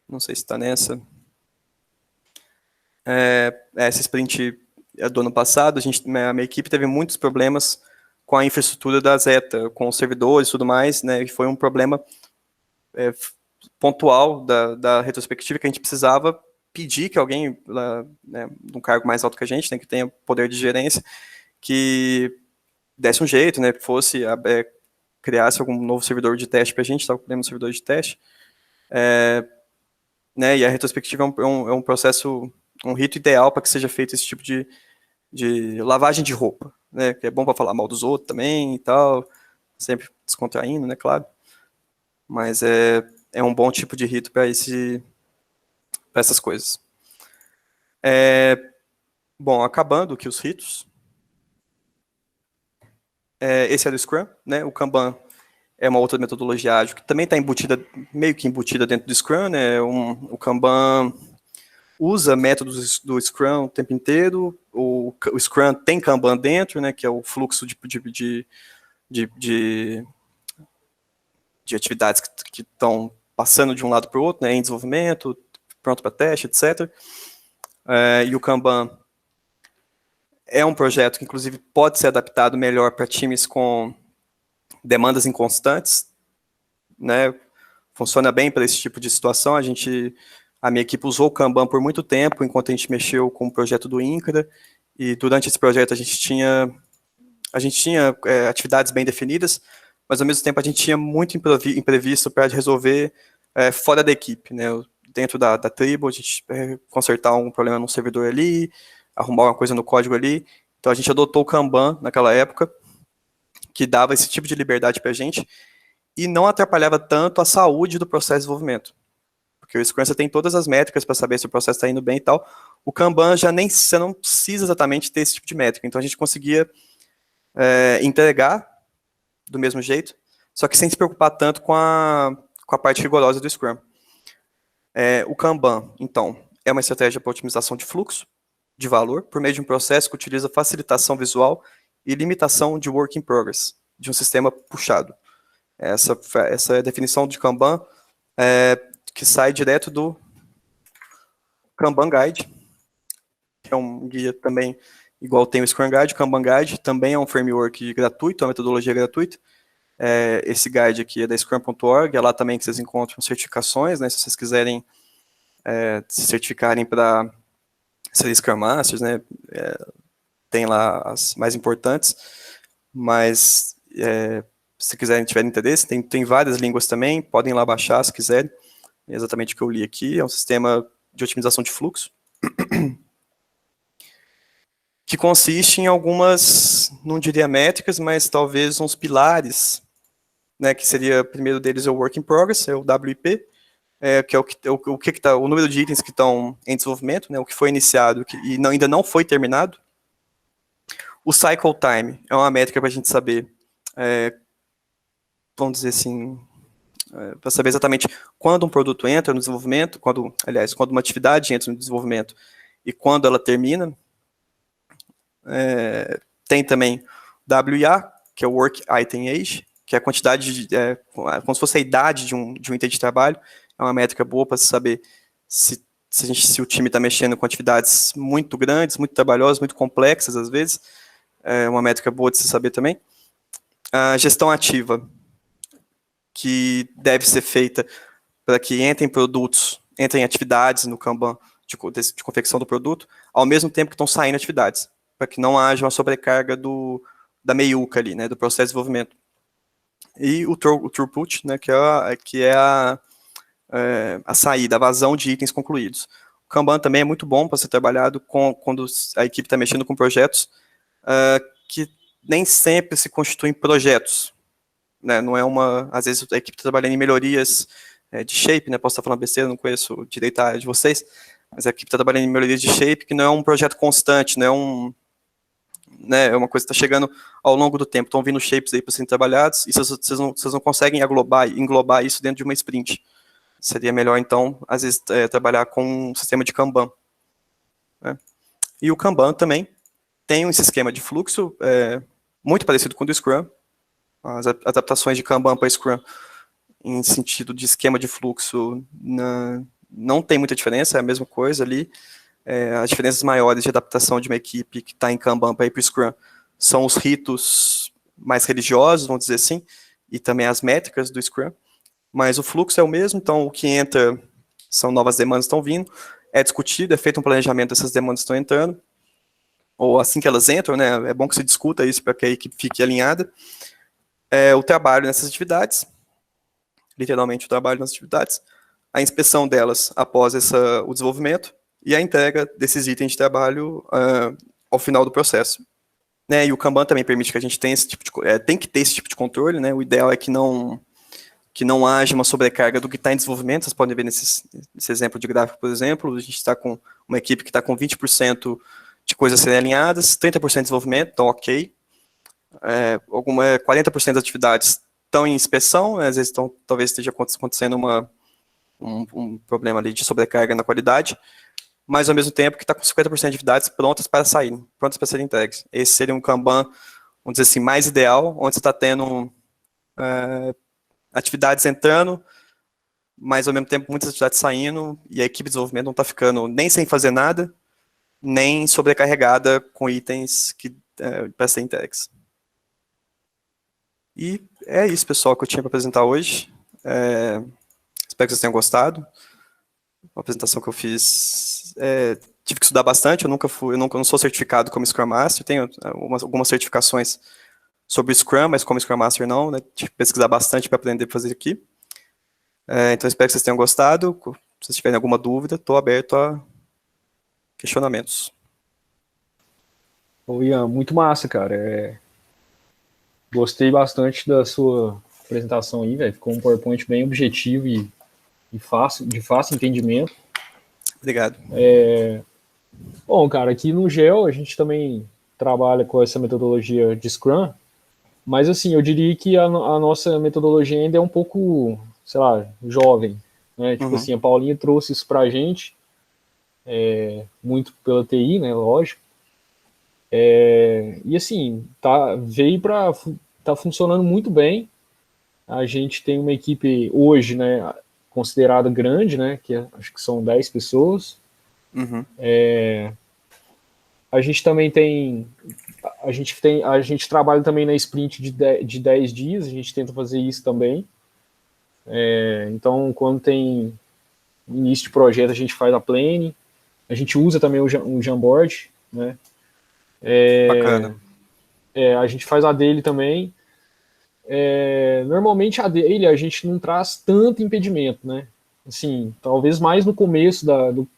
não sei se está nessa. Essa sprint do ano passado, a minha equipe teve muitos problemas com a infraestrutura da Zeta, com os servidores e tudo mais, né, e foi um problema pontual da retrospectiva que a gente precisava pedir que alguém, né, de um cargo mais alto que a gente, né, que tenha poder de gerência, que desse um jeito, né, criasse algum novo servidor de teste para a gente, estava com problema no servidor de teste, né, e a retrospectiva é um processo, um rito ideal para que seja feito esse tipo de lavagem de roupa, né, que é bom para falar mal dos outros também e tal, sempre descontraindo, né, claro, mas é um bom tipo de rito para essas coisas. Bom, acabando aqui os ritos, esse é do Scrum, né, o Kanban é uma outra metodologia ágil que também está meio que embutida dentro do Scrum, né, o Kanban usa métodos do Scrum o tempo inteiro, o Scrum tem Kanban dentro, né, que é o fluxo de atividades que estão passando de um lado para o outro, né, em desenvolvimento, pronto para teste, etc. E o Kanban é um projeto que, inclusive, pode ser adaptado melhor para times com demandas inconstantes, né, funciona bem para esse tipo de situação. A minha equipe usou o Kanban por muito tempo, enquanto a gente mexeu com o projeto do INCRA, e durante esse projeto a gente tinha atividades bem definidas, mas ao mesmo tempo a gente tinha muito imprevisto para resolver fora da equipe, né? Dentro da tribo, a gente consertar um problema num servidor ali, arrumar uma coisa no código ali. Então a gente adotou o Kanban naquela época, que dava esse tipo de liberdade para a gente e não atrapalhava tanto a saúde do processo de desenvolvimento. Porque o Scrum você tem todas as métricas para saber se o processo está indo bem e tal. O Kanban você não precisa exatamente ter esse tipo de métrica. Então a gente conseguia entregar do mesmo jeito, só que sem se preocupar tanto com a parte rigorosa do Scrum. O Kanban, então, é uma estratégia para otimização de fluxo, de valor, por meio de um processo que utiliza facilitação visual e limitação de work in progress, de um sistema puxado. Essa é a definição de Kanban, que sai direto do Kanban Guide, que é um guia também, igual tem o Scrum Guide. O Kanban Guide também é um framework gratuito, uma metodologia gratuita. Esse guide aqui é da Scrum.org, é lá também que vocês encontram certificações, né, se vocês quiserem se certificarem para ser Scrum Masters, né, tem lá as mais importantes, mas se tiverem interesse, tem várias línguas também, podem ir lá baixar se quiserem, é exatamente o que eu li aqui, é um sistema de otimização de fluxo, que consiste em algumas, não diria métricas, mas talvez uns pilares, né, que seria, o primeiro deles é o Work in Progress, é o WIP, que é o número de itens que estão em desenvolvimento, né, o que foi iniciado e ainda não foi terminado. O Cycle Time é uma métrica para a gente saber, vamos dizer assim, para saber exatamente quando um produto entra no desenvolvimento, quando uma atividade entra no desenvolvimento e quando ela termina. Tem também WIA, que é o Work Item Age, que é a quantidade, como se fosse a idade de um item de trabalho. É uma métrica boa para saber se o time está mexendo com atividades muito grandes, muito trabalhosas, muito complexas, às vezes. É uma métrica boa de se saber também. A gestão ativa, que deve ser feita para que entrem atividades no Kanban de confecção do produto, ao mesmo tempo que estão saindo atividades, para que não haja uma sobrecarga da meiuca ali, né, do processo de desenvolvimento. E o throughput, né, que é a saída, a vazão de itens concluídos. O Kanban também é muito bom para ser trabalhado quando a equipe está mexendo com projetos que nem sempre se constituem projetos. Né, não é às vezes a equipe está trabalhando em melhorias de shape, né, posso estar falando besteira, não conheço direito a área de vocês, mas a equipe está trabalhando em melhorias de shape, que não é um projeto constante, não é uma coisa que está chegando ao longo do tempo, estão vindo shapes aí para serem trabalhados, e vocês não conseguem englobar isso dentro de uma sprint. Seria melhor, então, às vezes, trabalhar com um sistema de Kanban. Né? E o Kanban também tem esse esquema de fluxo muito parecido com o do Scrum. As adaptações de Kanban para Scrum, em sentido de esquema de fluxo, não tem muita diferença, é a mesma coisa ali. As diferenças maiores de adaptação de uma equipe que está em Kanban para ir para o Scrum são os ritos mais religiosos, vamos dizer assim, e também as métricas do Scrum. Mas o fluxo é o mesmo, então o que entra são novas demandas que estão vindo, é discutido, é feito um planejamento dessas demandas que estão entrando, ou assim que elas entram, né, é bom que se discuta isso para que a equipe fique alinhada. O trabalho nessas atividades, literalmente o trabalho nas atividades, a inspeção delas após o desenvolvimento e a entrega desses itens de trabalho ao final do processo. Né, e o Kanban também permite que a gente tenha tem que ter esse tipo de controle, né, o ideal é que não haja uma sobrecarga do que está em desenvolvimento. Vocês podem ver nesse exemplo de gráfico, por exemplo, a gente está com uma equipe que está com 20% de coisas a serem alinhadas, 30% de desenvolvimento, então ok. 40% das atividades estão em inspeção, né, às vezes talvez esteja acontecendo um problema ali de sobrecarga na qualidade, mas ao mesmo tempo que está com 50% de atividades prontas para saírem, prontas para serem entregues. Esse seria um Kanban, vamos dizer assim, mais ideal, onde você está tendo atividades entrando, mas ao mesmo tempo muitas atividades saindo, e a equipe de desenvolvimento não está ficando nem sem fazer nada, nem sobrecarregada com itens para serem entregues. E é isso, pessoal, que eu tinha para apresentar hoje. Espero que vocês tenham gostado. Uma apresentação que eu fiz, tive que estudar bastante, eu não sou certificado como Scrum Master, tenho algumas certificações sobre o Scrum, mas como Scrum Master não, né? Tive que pesquisar bastante para aprender a fazer aqui. Então, espero que vocês tenham gostado. Se vocês tiverem alguma dúvida, estou aberto a questionamentos. Ô, Ian, muito massa, cara. Gostei bastante da sua apresentação aí, velho. Ficou um PowerPoint bem objetivo e fácil, de fácil entendimento. Obrigado. Bom, cara, aqui no GEL a gente também trabalha com essa metodologia de Scrum, mas assim, eu diria que a nossa metodologia ainda é um pouco, sei lá, jovem, né? Tipo assim, a Paulinha trouxe isso pra gente, muito pela TI, né, lógico. E assim, tá funcionando muito bem. A gente tem uma equipe hoje, né, considerada grande, né, acho que são 10 pessoas. A gente também a gente trabalha também na sprint de 10 dias, a gente tenta fazer isso também. Então, quando tem início de projeto, a gente faz a planning, a gente usa também o Jamboard, né? Bacana. A gente faz a dele também. Normalmente a dele a gente não traz tanto impedimento, né? Assim, talvez mais no começo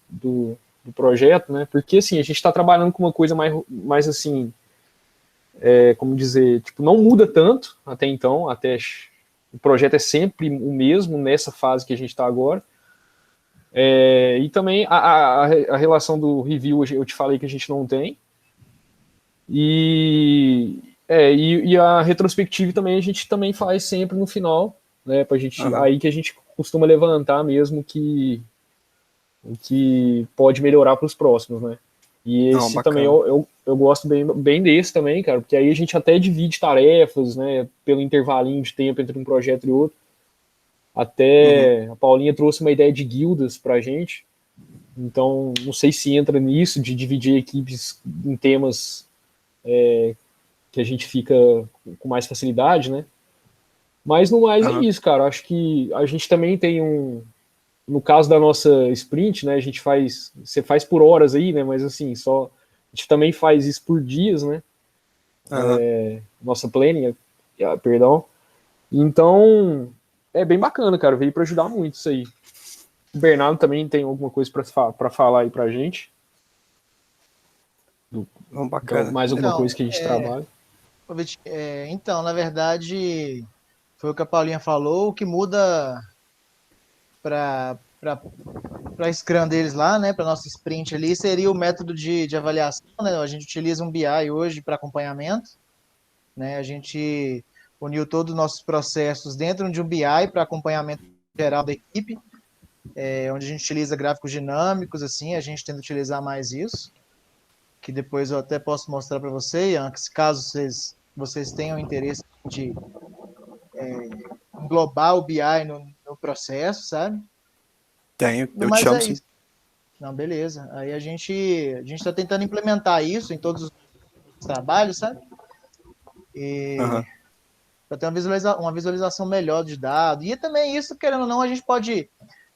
do projeto, né? Porque assim, a gente está trabalhando com uma coisa mais assim, como dizer, tipo, não muda tanto até então, o projeto é sempre o mesmo nessa fase que a gente está agora. E também a relação do review eu te falei que a gente não tem. E a retrospectiva também a gente também faz sempre no final, né? Pra gente, aí que a gente costuma levantar mesmo o que pode melhorar para os próximos, né? E esse também eu gosto bem desse também, cara, porque aí a gente até divide tarefas, né? Pelo intervalinho de tempo entre um projeto e outro. Até a Paulinha trouxe uma ideia de guildas pra gente. Então, não sei se entra nisso, de dividir equipes em temas que a gente fica com mais facilidade, né? Mas no mais é isso, cara. Acho que a gente também tem no caso da nossa sprint, né? Você faz por horas aí, né? Mas assim, a gente também faz isso por dias, né? Nossa planning, perdão. Então, é bem bacana, cara. Veio para ajudar muito isso aí. O Bernardo também tem alguma coisa para falar aí pra gente. Bacana. Então, mais alguma coisa que a gente trabalha. Então, na verdade, foi o que a Paulinha falou, o que muda para Scrum deles lá, né, para nossa sprint ali, seria o método de avaliação, né? A gente utiliza um BI hoje para acompanhamento, né? A gente uniu todos os nossos processos dentro de um BI para acompanhamento geral da equipe, onde a gente utiliza gráficos dinâmicos, assim, a gente tenta utilizar mais isso, que depois eu até posso mostrar para você, Ian, caso vocês tenham interesse de englobar o BI no processo, sabe? Tenho, eu te chamo sim. Não, beleza. Aí a gente está tentando implementar isso em todos os trabalhos, sabe? Para ter uma visualização melhor de dados. E também isso, querendo ou não, a gente pode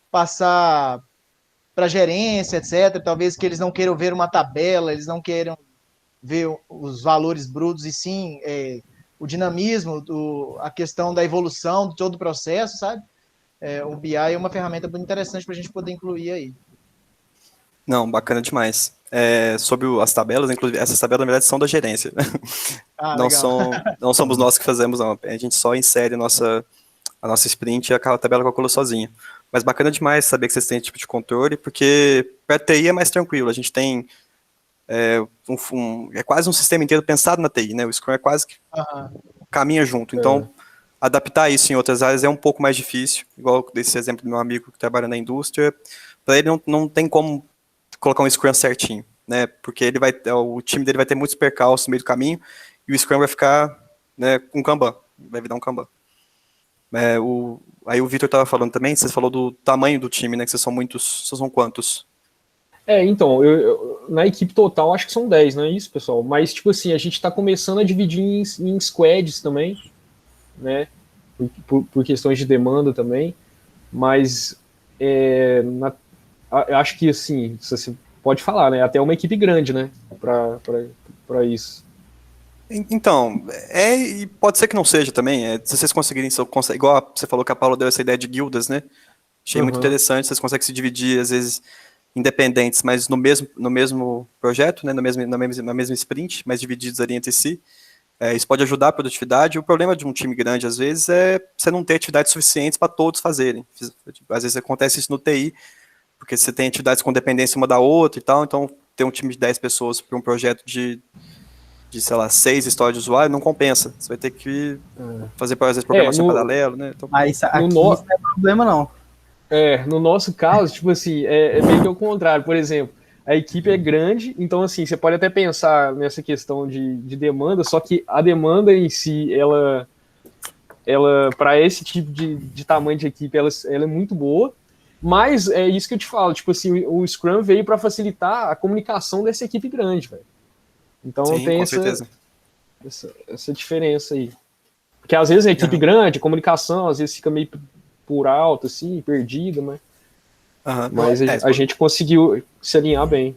passar para gerência, etc. Talvez que eles não queiram ver uma tabela, eles não queiram ver os valores brutos, e sim o dinamismo, a questão da evolução de todo o processo, sabe? O BI é uma ferramenta muito interessante para a gente poder incluir aí. Não, bacana demais. Sobre as tabelas, inclusive, essas tabelas, na verdade, são da gerência. Não somos nós que fazemos, não. A gente só insere a nossa sprint e a tabela calcula sozinha. Mas bacana demais saber que vocês têm esse tipo de controle, porque para TI é mais tranquilo. A gente tem quase um sistema inteiro pensado na TI, né? O Scrum é quase que caminha junto. Então, adaptar isso em outras áreas é um pouco mais difícil. Igual desse exemplo do meu amigo que trabalha na indústria. Para ele não tem como colocar um Scrum certinho, né? Porque o time dele vai ter muitos percalços no meio do caminho e o Scrum vai ficar, né, com Kanban. Vai virar um Kanban. Aí o Vitor estava falando também, você falou do tamanho do time, né? Que vocês são quantos? Então, na equipe total acho que são 10, não é isso, pessoal? Mas, tipo assim, a gente tá começando a dividir em squads também, né? Por questões de demanda também. Mas, acho que, assim, você pode falar, né? Até uma equipe grande, né? Pra isso. Então, e pode ser que não seja também. Se vocês conseguirem, igual você falou que a Paula deu essa ideia de guildas, né? Achei muito interessante. Vocês conseguem se dividir, às vezes, independentes, mas no mesmo projeto, né? Na mesma sprint, mas divididos ali entre si. Isso pode ajudar a produtividade. O problema de um time grande, às vezes, é você não ter atividades suficientes para todos fazerem. Às vezes acontece isso no TI, porque você tem atividades com dependência uma da outra e tal, então ter um time de 10 pessoas para um projeto de, sei lá, 6 histórias de usuário não compensa. Você vai ter que fazer, às vezes, programação paralelo, né? Então, mas aqui isso não é problema, não. No nosso caso, tipo assim, é meio que ao contrário. Por exemplo, a equipe é grande, então assim, você pode até pensar nessa questão de demanda, só que a demanda em si, ela para esse tipo de tamanho de equipe, ela é muito boa, mas é isso que eu te falo, tipo assim, o Scrum veio para facilitar a comunicação dessa equipe grande, velho. Então sim, tem com certeza. essa diferença aí. Porque às vezes a equipe grande, a comunicação, às vezes fica meio por alto, assim, perdida, mas a gente conseguiu se alinhar bem.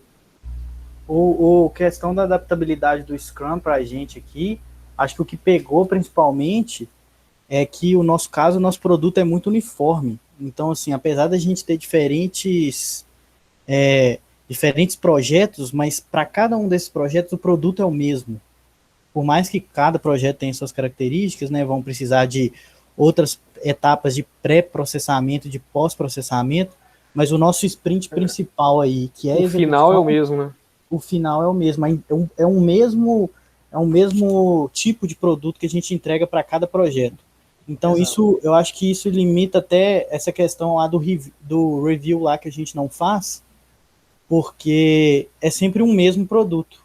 O questão da adaptabilidade do Scrum para a gente aqui, acho que o que pegou principalmente é que o nosso produto é muito uniforme. Então, assim, apesar da gente ter diferentes projetos, mas para cada um desses projetos o produto é o mesmo. Por mais que cada projeto tenha suas características, né, vão precisar de outras etapas de pré-processamento, de pós-processamento, mas o nosso sprint principal aí, que é o final é o mesmo, né? O final é o mesmo, é um mesmo tipo de produto que a gente entrega para cada projeto. Então, eu acho que isso limita até essa questão lá do review lá que a gente não faz, porque é sempre um mesmo produto.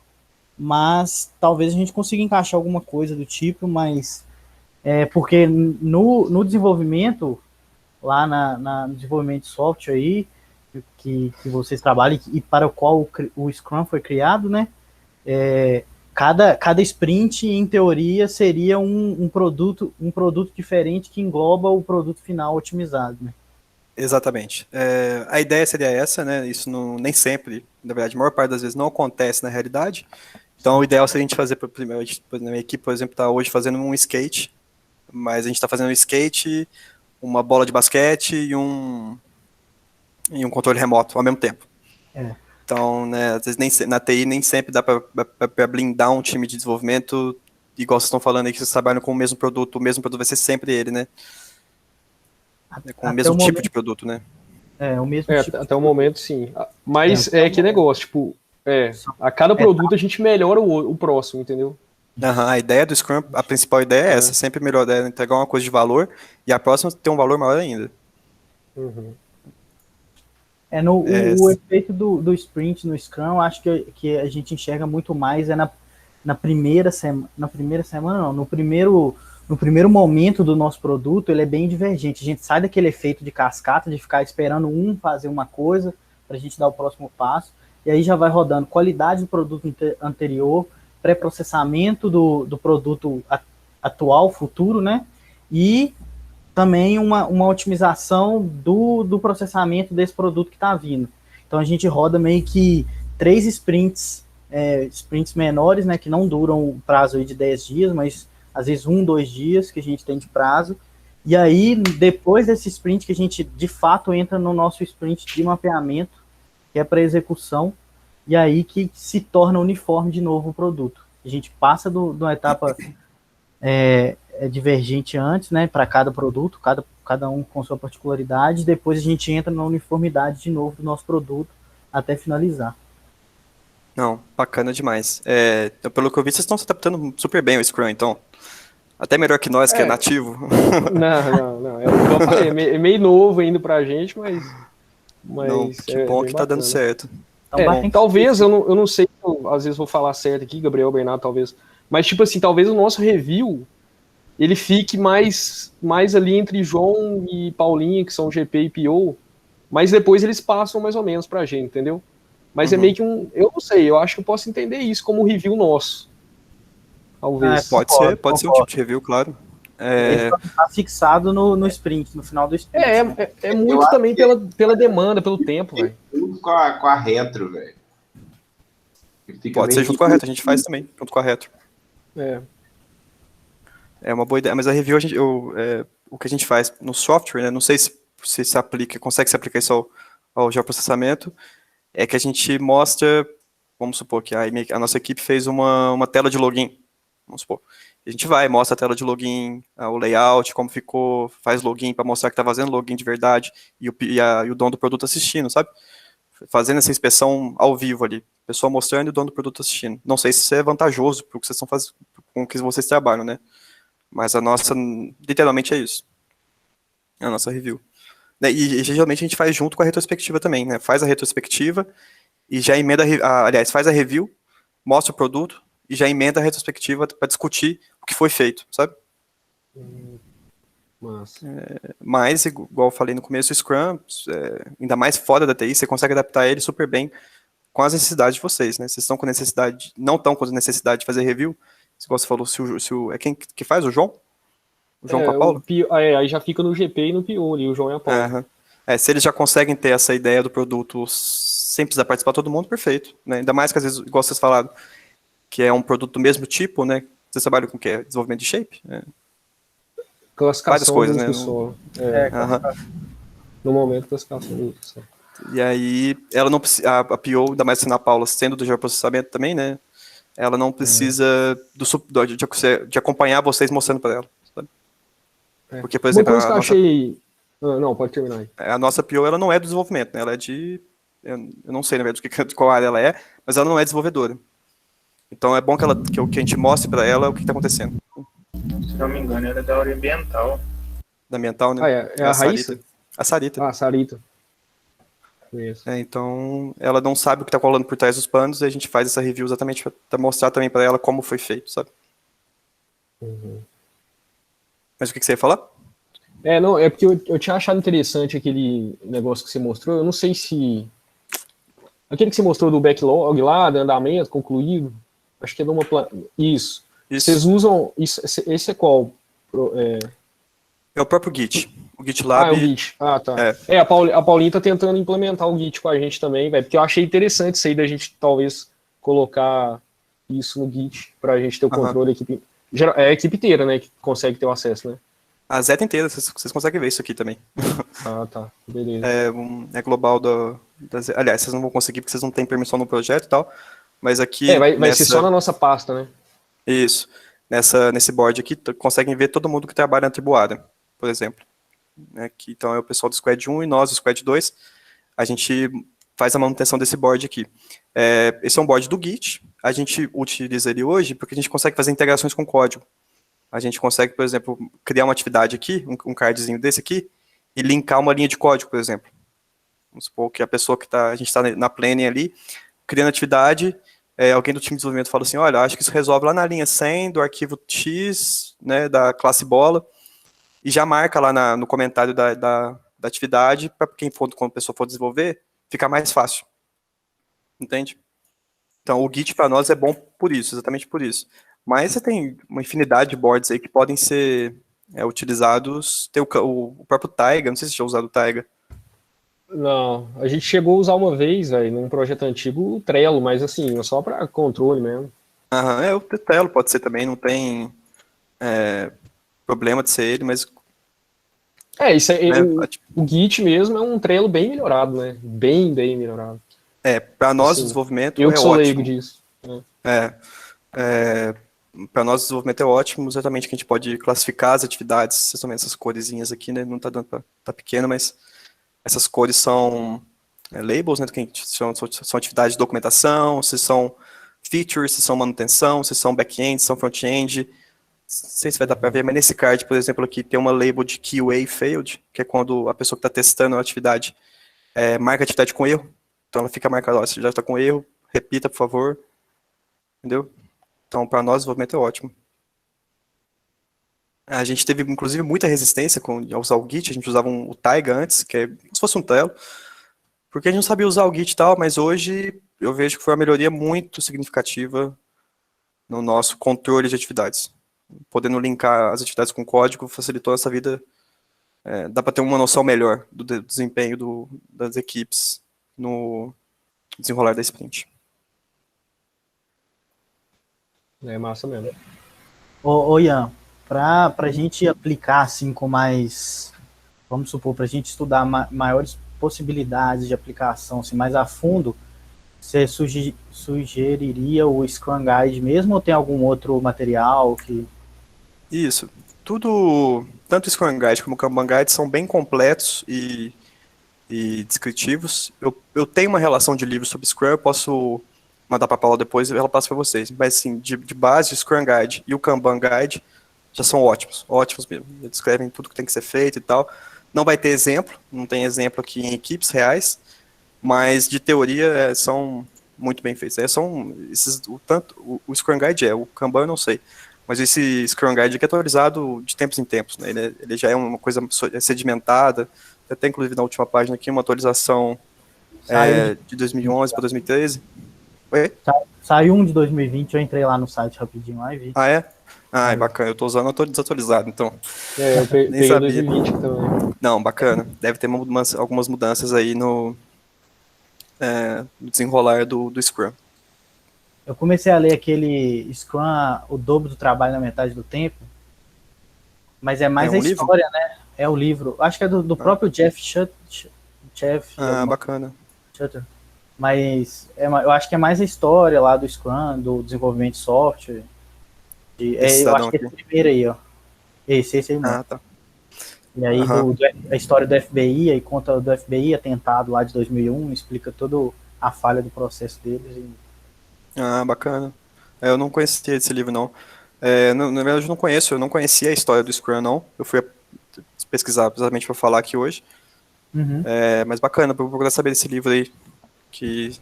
Mas talvez a gente consiga encaixar alguma coisa do tipo, mas porque no desenvolvimento, lá no desenvolvimento de software aí, que vocês trabalham e para o qual o Scrum foi criado, né? Cada sprint, em teoria, seria um produto diferente que engloba o produto final otimizado, né? Exatamente. A ideia seria essa, né? Isso nem sempre, na verdade, a maior parte das vezes não acontece na realidade. Então, o ideal seria a gente fazer, a minha equipe, por exemplo, está hoje fazendo um skate, mas a gente está fazendo um skate, uma bola de basquete e um controle remoto ao mesmo tempo. Então, né, às vezes na TI nem sempre dá para blindar um time de desenvolvimento, igual vocês estão falando aí, que vocês trabalham com o mesmo produto vai ser sempre ele, né? Com o mesmo tipo de produto, né? O mesmo tipo até o momento, sim. Mas que negócio, tipo, a cada produto a gente melhora o próximo, entendeu? A ideia do Scrum, a principal ideia é essa, sempre melhor, entregar uma coisa de valor e a próxima ter um valor maior ainda. O efeito do sprint no Scrum, acho que a gente enxerga muito mais na primeira semana, não, no primeiro momento do nosso produto, ele é bem divergente. A gente sai daquele efeito de cascata, de ficar esperando fazer uma coisa para a gente dar o próximo passo, e aí já vai rodando qualidade do produto anterior, pré-processamento do produto atual, futuro, né? E também uma otimização do processamento desse produto que está vindo. Então a gente roda meio que 3 sprints menores, né, que não duram o prazo aí de 10 dias, mas às vezes 2 dias que a gente tem de prazo. E aí, depois desse sprint, que a gente de fato entra no nosso sprint de mapeamento, que é para execução, e aí que se torna uniforme de novo o produto. A gente passa de uma etapa divergente antes, né, para cada produto, cada um com sua particularidade, depois a gente entra na uniformidade de novo do nosso produto até finalizar. Não, bacana demais. Pelo que eu vi, vocês estão se adaptando super bem ao Scrum, então. Até melhor que nós, que é nativo. Não. É meio novo ainda pra gente, mas não, que bom que tá dando certo. Então, talvez, eu não sei, às vezes vou falar certo aqui, Gabriel, Bernardo, talvez. Mas, tipo assim, talvez o nosso review, ele fique mais ali entre João e Paulinha, que são GP e PO, mas depois eles passam mais ou menos pra gente, entendeu? Mas é meio que eu não sei, eu acho que eu posso entender isso como review nosso. Talvez. Pode ser um tipo de review, claro. Ele está fixado no sprint, no final do sprint. É muito também pela demanda, pelo tempo, velho. Junto com a retro, velho. Pode ser junto com a retro, a gente faz também, junto com a retro. É. É uma boa ideia, mas a review, o que a gente faz no software, né, não sei se aplica, consegue se aplicar isso ao geoprocessamento, é que a gente mostra, vamos supor que a nossa equipe fez uma tela de login, vamos supor. A gente vai, mostra a tela de login, o layout, como ficou, faz login para mostrar que está fazendo login de verdade e o dono do produto assistindo, sabe? Fazendo essa inspeção ao vivo ali, pessoa mostrando e o dono do produto assistindo. Não sei se isso é vantajoso para o que vocês estão fazendo, com o que vocês trabalham, né? Mas a nossa, literalmente é isso. É a nossa review. E geralmente a gente faz junto com a retrospectiva também, né? Faz a retrospectiva e já emenda, aliás, faz a review, mostra o produto e já emenda a retrospectiva para discutir o que foi feito, sabe? Massa. Mas, igual eu falei no começo, o Scrum, ainda mais fora da TI, você consegue adaptar ele super bem com as necessidades de vocês, né? Vocês estão com necessidade, não estão com necessidade de fazer review, igual você falou, é quem que faz? O João? O João com a Paula? Aí já fica no GP e no PO ali, o João e a Paula. Se eles já conseguem ter essa ideia do produto sem precisar participar todo mundo, perfeito. Né? Ainda mais que às vezes, igual vocês falaram, que é um produto do mesmo tipo, né? Vocês trabalham com o quê? Desenvolvimento de shape? Classificação várias coisas, né? do solo. No momento, classificação do solo. E aí, ela não precisa, a PO, ainda mais sendo a Paula, sendo do geoprocessamento também, né? Ela não precisa de acompanhar vocês mostrando para ela. Sabe? Porque, por exemplo, uma coisa que eu achei... Não, pode terminar aí. A nossa PO, ela não é do desenvolvimento, né? Ela é de... Eu não sei, na verdade, de qual área ela é, mas ela não é desenvolvedora. Então é bom que a gente mostre para ela o que está acontecendo. Se não me engano, era da área ambiental. Da ambiental, né? É a Raíssa? A Sarita. Ah, a Sarita. Isso. Então, ela não sabe o que está rolando por trás dos panos e a gente faz essa review exatamente para mostrar também para ela como foi feito, sabe? Mas o que você ia falar? Não, é porque eu tinha achado interessante aquele negócio que você mostrou. Eu não sei se... Aquele que você mostrou do backlog lá, do andamento concluído. Acho que é de uma... Isso. Vocês usam... Esse é qual? É o próprio Git. O GitLab... é o Git. Ah, tá. A Paulinha tá tentando implementar o Git com a gente também, velho. Porque eu achei interessante isso aí da gente talvez colocar isso no Git pra gente ter o controle da equipe. É a equipe inteira, né, que consegue ter o acesso, né? A Zeta inteira, vocês conseguem ver isso aqui também. Ah, tá. Beleza. É global aliás, vocês não vão conseguir porque vocês não têm permissão no projeto e tal, mas aqui... Vai ser só na nossa pasta, né? Isso. Nesse board aqui, conseguem ver todo mundo que trabalha na Tribuada, por exemplo. Então é o pessoal do Squad 1 e nós, do Squad 2, a gente faz a manutenção desse board aqui. Esse é um board do Git, a gente utiliza ele hoje porque a gente consegue fazer integrações com código. A gente consegue, por exemplo, criar uma atividade aqui, um cardzinho desse aqui, e linkar uma linha de código, por exemplo. Vamos supor que a pessoa a gente está na planning ali, criando atividade, alguém do time de desenvolvimento fala assim, olha, acho que isso resolve lá na linha 100 do arquivo X, né, da classe bola, e já marca lá no comentário da atividade, para quando a pessoa for desenvolver, ficar mais fácil. Entende? Então, o Git para nós é bom por isso, exatamente por isso. Mas você tem uma infinidade de boards aí que podem ser utilizados. Tem o próprio Taiga, não sei se você já usado o Taiga. Não, a gente chegou a usar uma vez, velho, num projeto antigo, o Trello, mas assim, só para controle mesmo. O Trello pode ser também, não tem problema de ser ele, mas... Isso aí, o Git mesmo é um Trello bem melhorado, né? Bem melhorado. Para nós, assim, o desenvolvimento eu que sou ótimo. leigo disso. Para nós, o desenvolvimento é ótimo, exatamente que a gente pode classificar as atividades, vocês estão vendo essas coresinhas aqui, né? Não está dando para tá pequeno, mas essas cores são labels, né? Que são atividades de documentação, se são features, se são manutenção, se são back-end, se são front-end. Não sei se vai dar para ver, mas nesse card, por exemplo, aqui tem uma label de QA failed, que é quando a pessoa que está testando a atividade marca a atividade com erro. Então ela fica marcada, ó, se já está com erro, repita, por favor. Entendeu? Então, para nós, o desenvolvimento é ótimo. A gente teve, inclusive, muita resistência ao usar o Git. A gente usava o Taiga antes, que é como se fosse um Trello, porque a gente não sabia usar o Git e tal, mas hoje eu vejo que foi uma melhoria muito significativa no nosso controle de atividades. Podendo linkar as atividades com código facilitou essa vida. Dá para ter uma noção melhor do desempenho das equipes no desenrolar da sprint. É massa mesmo. Ô Ian, para a gente aplicar assim com mais, vamos supor, para a gente estudar maiores possibilidades de aplicação assim, mais a fundo, você sugeriria o Scrum Guide mesmo ou tem algum outro material que... Isso. Tudo, tanto o Scrum Guide como o Kanban Guide são bem completos e descritivos. Eu tenho uma relação de livros sobre Scrum, eu posso mandar para a Paula depois e ela passa para vocês. Mas, assim, de base, o Scrum Guide e o Kanban Guide já são ótimos, ótimos mesmo. Eles descrevem tudo que tem que ser feito e tal. Não vai ter exemplo, não tem exemplo aqui em equipes reais, mas de teoria são muito bem feitos. São esses, o Scrum Guide o Kanban eu não sei. Mas esse Scrum Guide aqui é atualizado de tempos em tempos, né? Ele já é uma coisa sedimentada. Até inclusive na última página aqui uma atualização de 2011 para 2013. Oi? Saiu um de 2020, eu entrei lá no site rapidinho lá e vi. Ah, é? Ah, é bacana. Eu tô usando, eu tô desatualizado, então. Eu peguei 2020 também. Não, bacana. Deve ter algumas mudanças aí no desenrolar do Scrum. Eu comecei a ler aquele Scrum, o dobro do trabalho na metade do tempo, mas é mais a história, né? É o livro. Acho que é do próprio Jeff Shutter. Bacana. Shutter. Mas eu acho que é mais a história lá do Scrum, do desenvolvimento de software. Eu acho que é esse primeiro aí, ó. Esse aí mesmo. Ah, tá. E aí a história do FBI, aí conta do FBI, atentado lá de 2001, explica toda a falha do processo deles. Ah, bacana. Eu não conhecia esse livro, não. Na verdade, eu não conhecia a história do Scrum, não. Eu fui pesquisar precisamente para falar aqui hoje. Uhum. Mas bacana, vou procurar saber desse livro aí que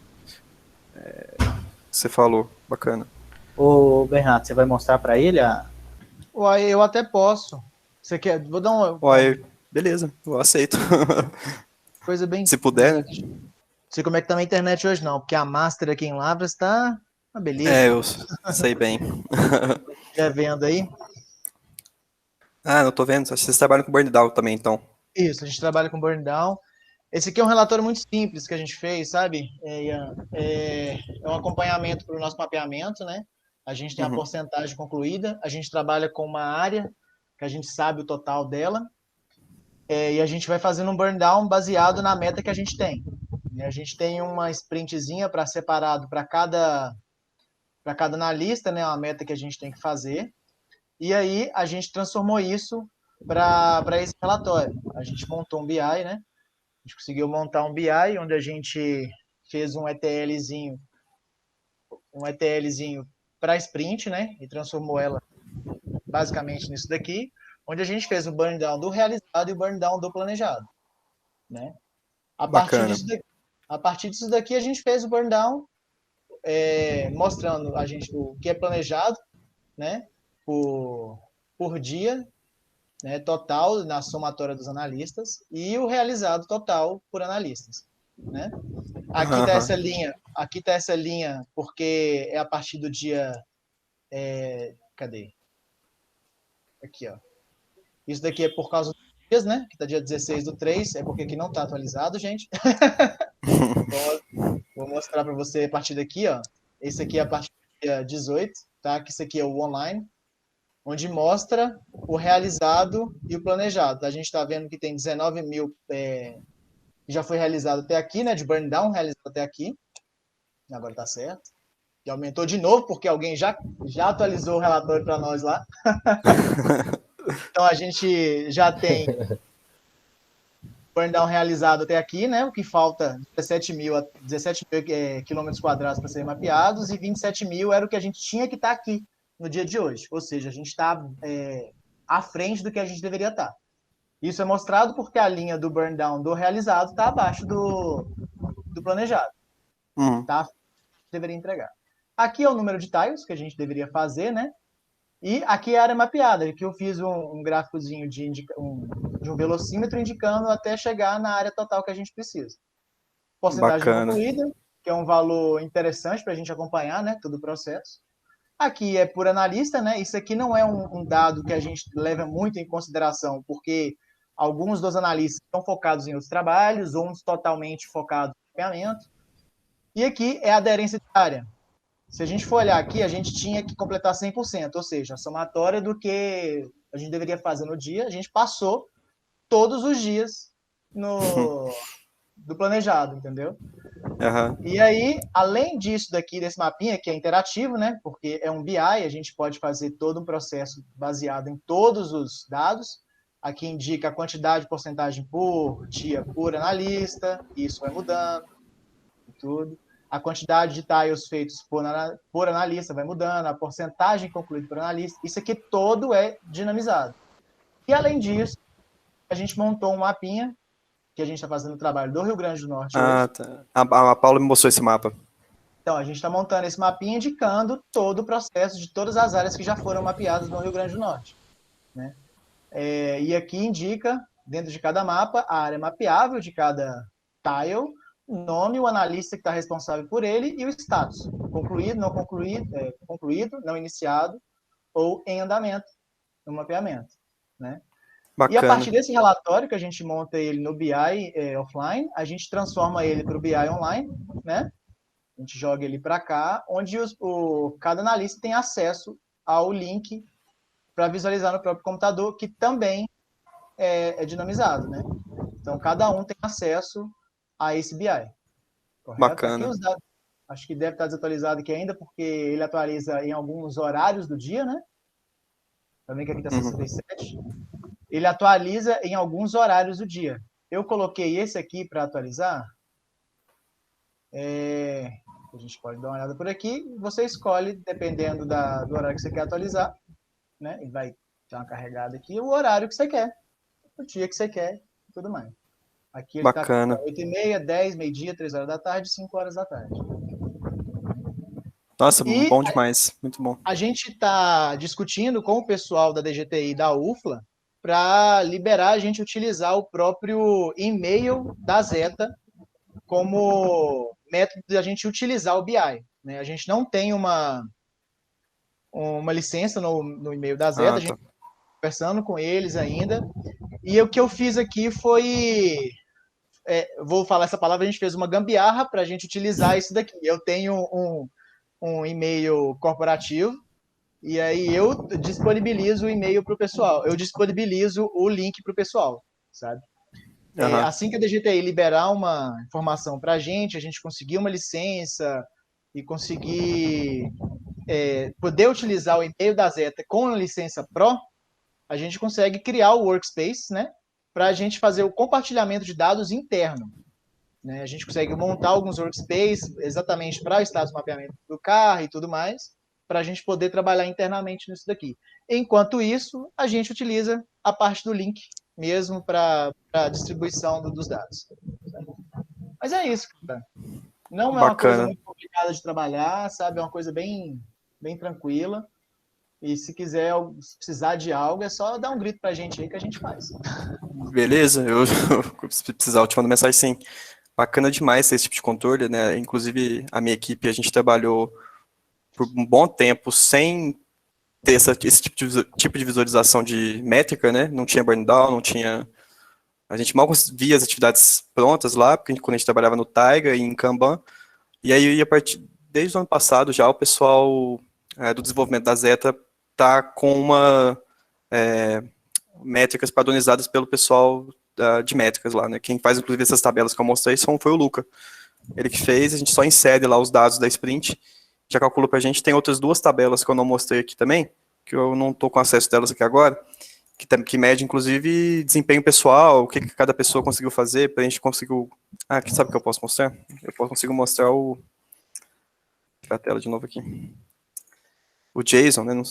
você falou. Bacana. Ô, Bernardo, você vai mostrar para ele Uai, eu até posso. Você quer? Vou dar uma... Uai, beleza, eu aceito. Coisa bem... Se puder, né? Não sei como é que tá na internet hoje, não, porque a Master aqui em Lavras tá uma beleza. Eu sei bem. Já vendo aí? Não tô vendo. Vocês trabalham com Burn Down também, então. Isso, a gente trabalha com Burn Down. Esse aqui é um relatório muito simples que a gente fez, sabe? É um acompanhamento para o nosso mapeamento, né? A gente tem a porcentagem concluída, a gente trabalha com uma área que a gente sabe o total dela, e a gente vai fazendo um burn down baseado na meta que a gente tem. A gente tem uma sprintzinha para separado para cada analista, né? Uma meta que a gente tem que fazer. E aí a gente transformou isso para esse relatório. A gente montou um BI, né? A gente conseguiu montar um BI onde a gente fez um ETLzinho para sprint, né? E transformou ela basicamente nisso daqui, onde a gente fez o burn down do realizado e o burn down do planejado, né? A partir disso daqui a gente fez o burn down mostrando o que é planejado, né? Por dia, né, total na somatória dos analistas e o realizado total por analistas, né? Aqui está essa linha porque é a partir do dia cadê? Aqui, ó. Isso daqui é por causa dos dias, né? Que tá dia 16/3, é porque aqui não tá atualizado, gente. Vou mostrar para você a partir daqui, ó. Esse aqui é a partir do dia 18, tá? Que esse aqui é o online, onde mostra o realizado e o planejado. A gente está vendo que tem 19 mil que já foi realizado até aqui, né? De burn down realizado até aqui. Agora tá certo. E aumentou de novo, porque alguém já atualizou o relatório para nós lá. Então a gente já tem burn down realizado até aqui, né? O que falta 17 mil quilômetros quadrados para serem mapeados e 27 mil era o que a gente tinha que estar aqui no dia de hoje. Ou seja, a gente está à frente do que a gente deveria estar. Isso é mostrado porque a linha do burn down do realizado está abaixo do planejado. Tá? Deveria entregar. Aqui é o número de tiles que a gente deveria fazer, né? E aqui é a área mapeada. Aqui eu fiz um gráficozinho de um velocímetro indicando até chegar na área total que a gente precisa. Porcentagem concluída, que é um valor interessante para a gente acompanhar, né? Todo o processo. Aqui é por analista, né? Isso aqui não é um dado que a gente leva muito em consideração, porque alguns dos analistas estão focados em outros trabalhos, uns totalmente focados no mapeamento. E aqui é a aderência diária. se a gente for olhar aqui, a gente tinha que completar 100%, ou seja, a somatória do que a gente deveria fazer no dia, a gente passou todos os dias do planejado, entendeu? Aham. E aí, além disso daqui, desse mapinha, que é interativo, né? Porque é um BI, a gente pode fazer todo um processo baseado em todos os dados. Aqui indica a quantidade, porcentagem por dia por analista, isso vai mudando, tudo. A quantidade de tiles feitos por analista vai mudando, a porcentagem concluída por analista. Isso aqui todo é dinamizado. E além disso, a gente montou um mapinha, que a gente está fazendo o trabalho do Rio Grande do Norte hoje. Tá. A Paula me mostrou esse mapa. Então, a gente está montando esse mapinha indicando todo o processo de todas as áreas que já foram mapeadas no Rio Grande do Norte, né? E aqui indica, dentro de cada mapa, a área mapeável de cada tile, o nome, o analista que está responsável por ele e o status. Concluído, não concluído, concluído, não iniciado ou em andamento no mapeamento, né? Bacana. E a partir desse relatório, que a gente monta ele no BI offline, a gente transforma ele para o BI online, né? A gente joga ele para cá, onde cada analista tem acesso ao link para visualizar no próprio computador, que também é dinamizado, né? Então, cada um tem acesso a esse BI. Correto? Bacana. Aqui os dados, acho que deve estar desatualizado aqui ainda, porque ele atualiza em alguns horários do dia, né? Também que aqui está 67. Ele atualiza em alguns horários do dia. Eu coloquei esse aqui para atualizar. A gente pode dar uma olhada por aqui. Você escolhe, dependendo do horário que você quer atualizar, né? Ele vai dar uma carregada aqui, o horário que você quer, o dia que você quer e tudo mais. Aqui ele está 8h30, 10, meio-dia, 3 horas da tarde, 5 horas da tarde. Nossa, bom demais. Muito bom. A gente está discutindo com o pessoal da DGTI e da UFLA para liberar a gente utilizar o próprio e-mail da Zeta como método de a gente utilizar o BI, né? A gente não tem uma licença no e-mail da Zeta, a gente está conversando com eles ainda, e o que eu fiz aqui foi, vou falar essa palavra, a gente fez uma gambiarra para a gente utilizar isso daqui. Eu tenho um e-mail corporativo, e aí eu disponibilizo o e-mail para o pessoal, eu disponibilizo o link para o pessoal, sabe? Assim que a DGTI liberar uma informação para a gente conseguir uma licença e conseguir poder utilizar o e-mail da Zeta com a licença Pro, a gente consegue criar o workspace, né, para a gente fazer o compartilhamento de dados interno, né? A gente consegue montar alguns workspaces exatamente para o status de mapeamento do carro e tudo mais, para a gente poder trabalhar internamente nisso daqui. Enquanto isso, a gente utiliza a parte do link mesmo para a distribuição dos dados. Mas é isso, cara. Não é uma coisa muito complicada de trabalhar, sabe? É uma coisa bem tranquila. E se precisar de algo, é só dar um grito pra gente aí que a gente faz. Beleza, se precisar, eu te mando mensagem sim. Bacana demais esse tipo de controle, né? Inclusive, a minha equipe, a gente trabalhou por um bom tempo sem ter esse tipo de visualização de métrica, né? Não tinha burn down, não tinha... A gente mal via as atividades prontas lá, porque quando a gente trabalhava no Taiga e em Kanban, e aí, desde o ano passado já, o pessoal do desenvolvimento da Zeta está com métricas padronizadas pelo pessoal de métricas lá, né? Quem faz, inclusive, essas tabelas que eu mostrei foi o Luca. Ele que fez, a gente só insere lá os dados da sprint, já calculou para a gente. Tem outras 2 tabelas que eu não mostrei aqui também, que eu não estou com acesso delas aqui agora, que mede, inclusive, desempenho pessoal, o que cada pessoa conseguiu fazer, para a gente conseguir... aqui, sabe o que eu posso mostrar? Eu consigo mostrar a tela de novo aqui. O JSON, né? Não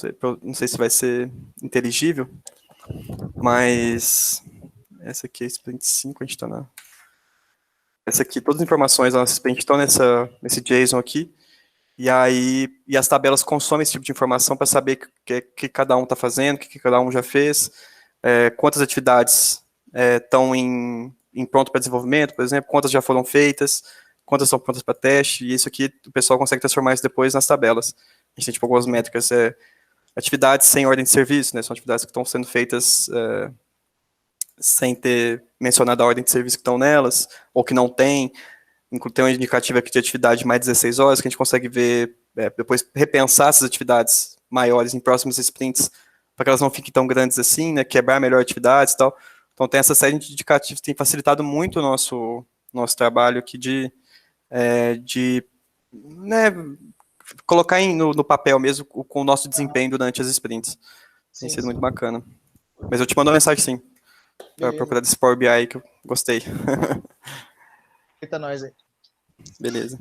sei se vai ser inteligível, mas essa aqui é a Sprint 5, a gente está na... Essa aqui, todas as informações da nossa Sprint estão nesse JSON aqui, e as tabelas consomem esse tipo de informação para saber o que cada um está fazendo, o que cada um já fez, quantas atividades estão em pronto para desenvolvimento, por exemplo, quantas já foram feitas, quantas são prontas para teste, e isso aqui o pessoal consegue transformar isso depois nas tabelas. A gente tem tipo, algumas métricas, atividades sem ordem de serviço, né, são atividades que estão sendo feitas sem ter mencionado a ordem de serviço que estão nelas, ou que não tem. Tem um indicativo aqui de atividade de mais 16 horas, que a gente consegue ver depois repensar essas atividades maiores em próximos sprints, para que elas não fiquem tão grandes assim, né, quebrar melhor atividades e tal. Então tem essa série de indicativos que tem facilitado muito o nosso trabalho aqui de né, colocar no papel mesmo com o nosso desempenho durante as sprints. Tem sido muito bacana. Mas eu te mando uma mensagem sim, para procurar desse Power BI que eu gostei. Eita, nós aí. Beleza.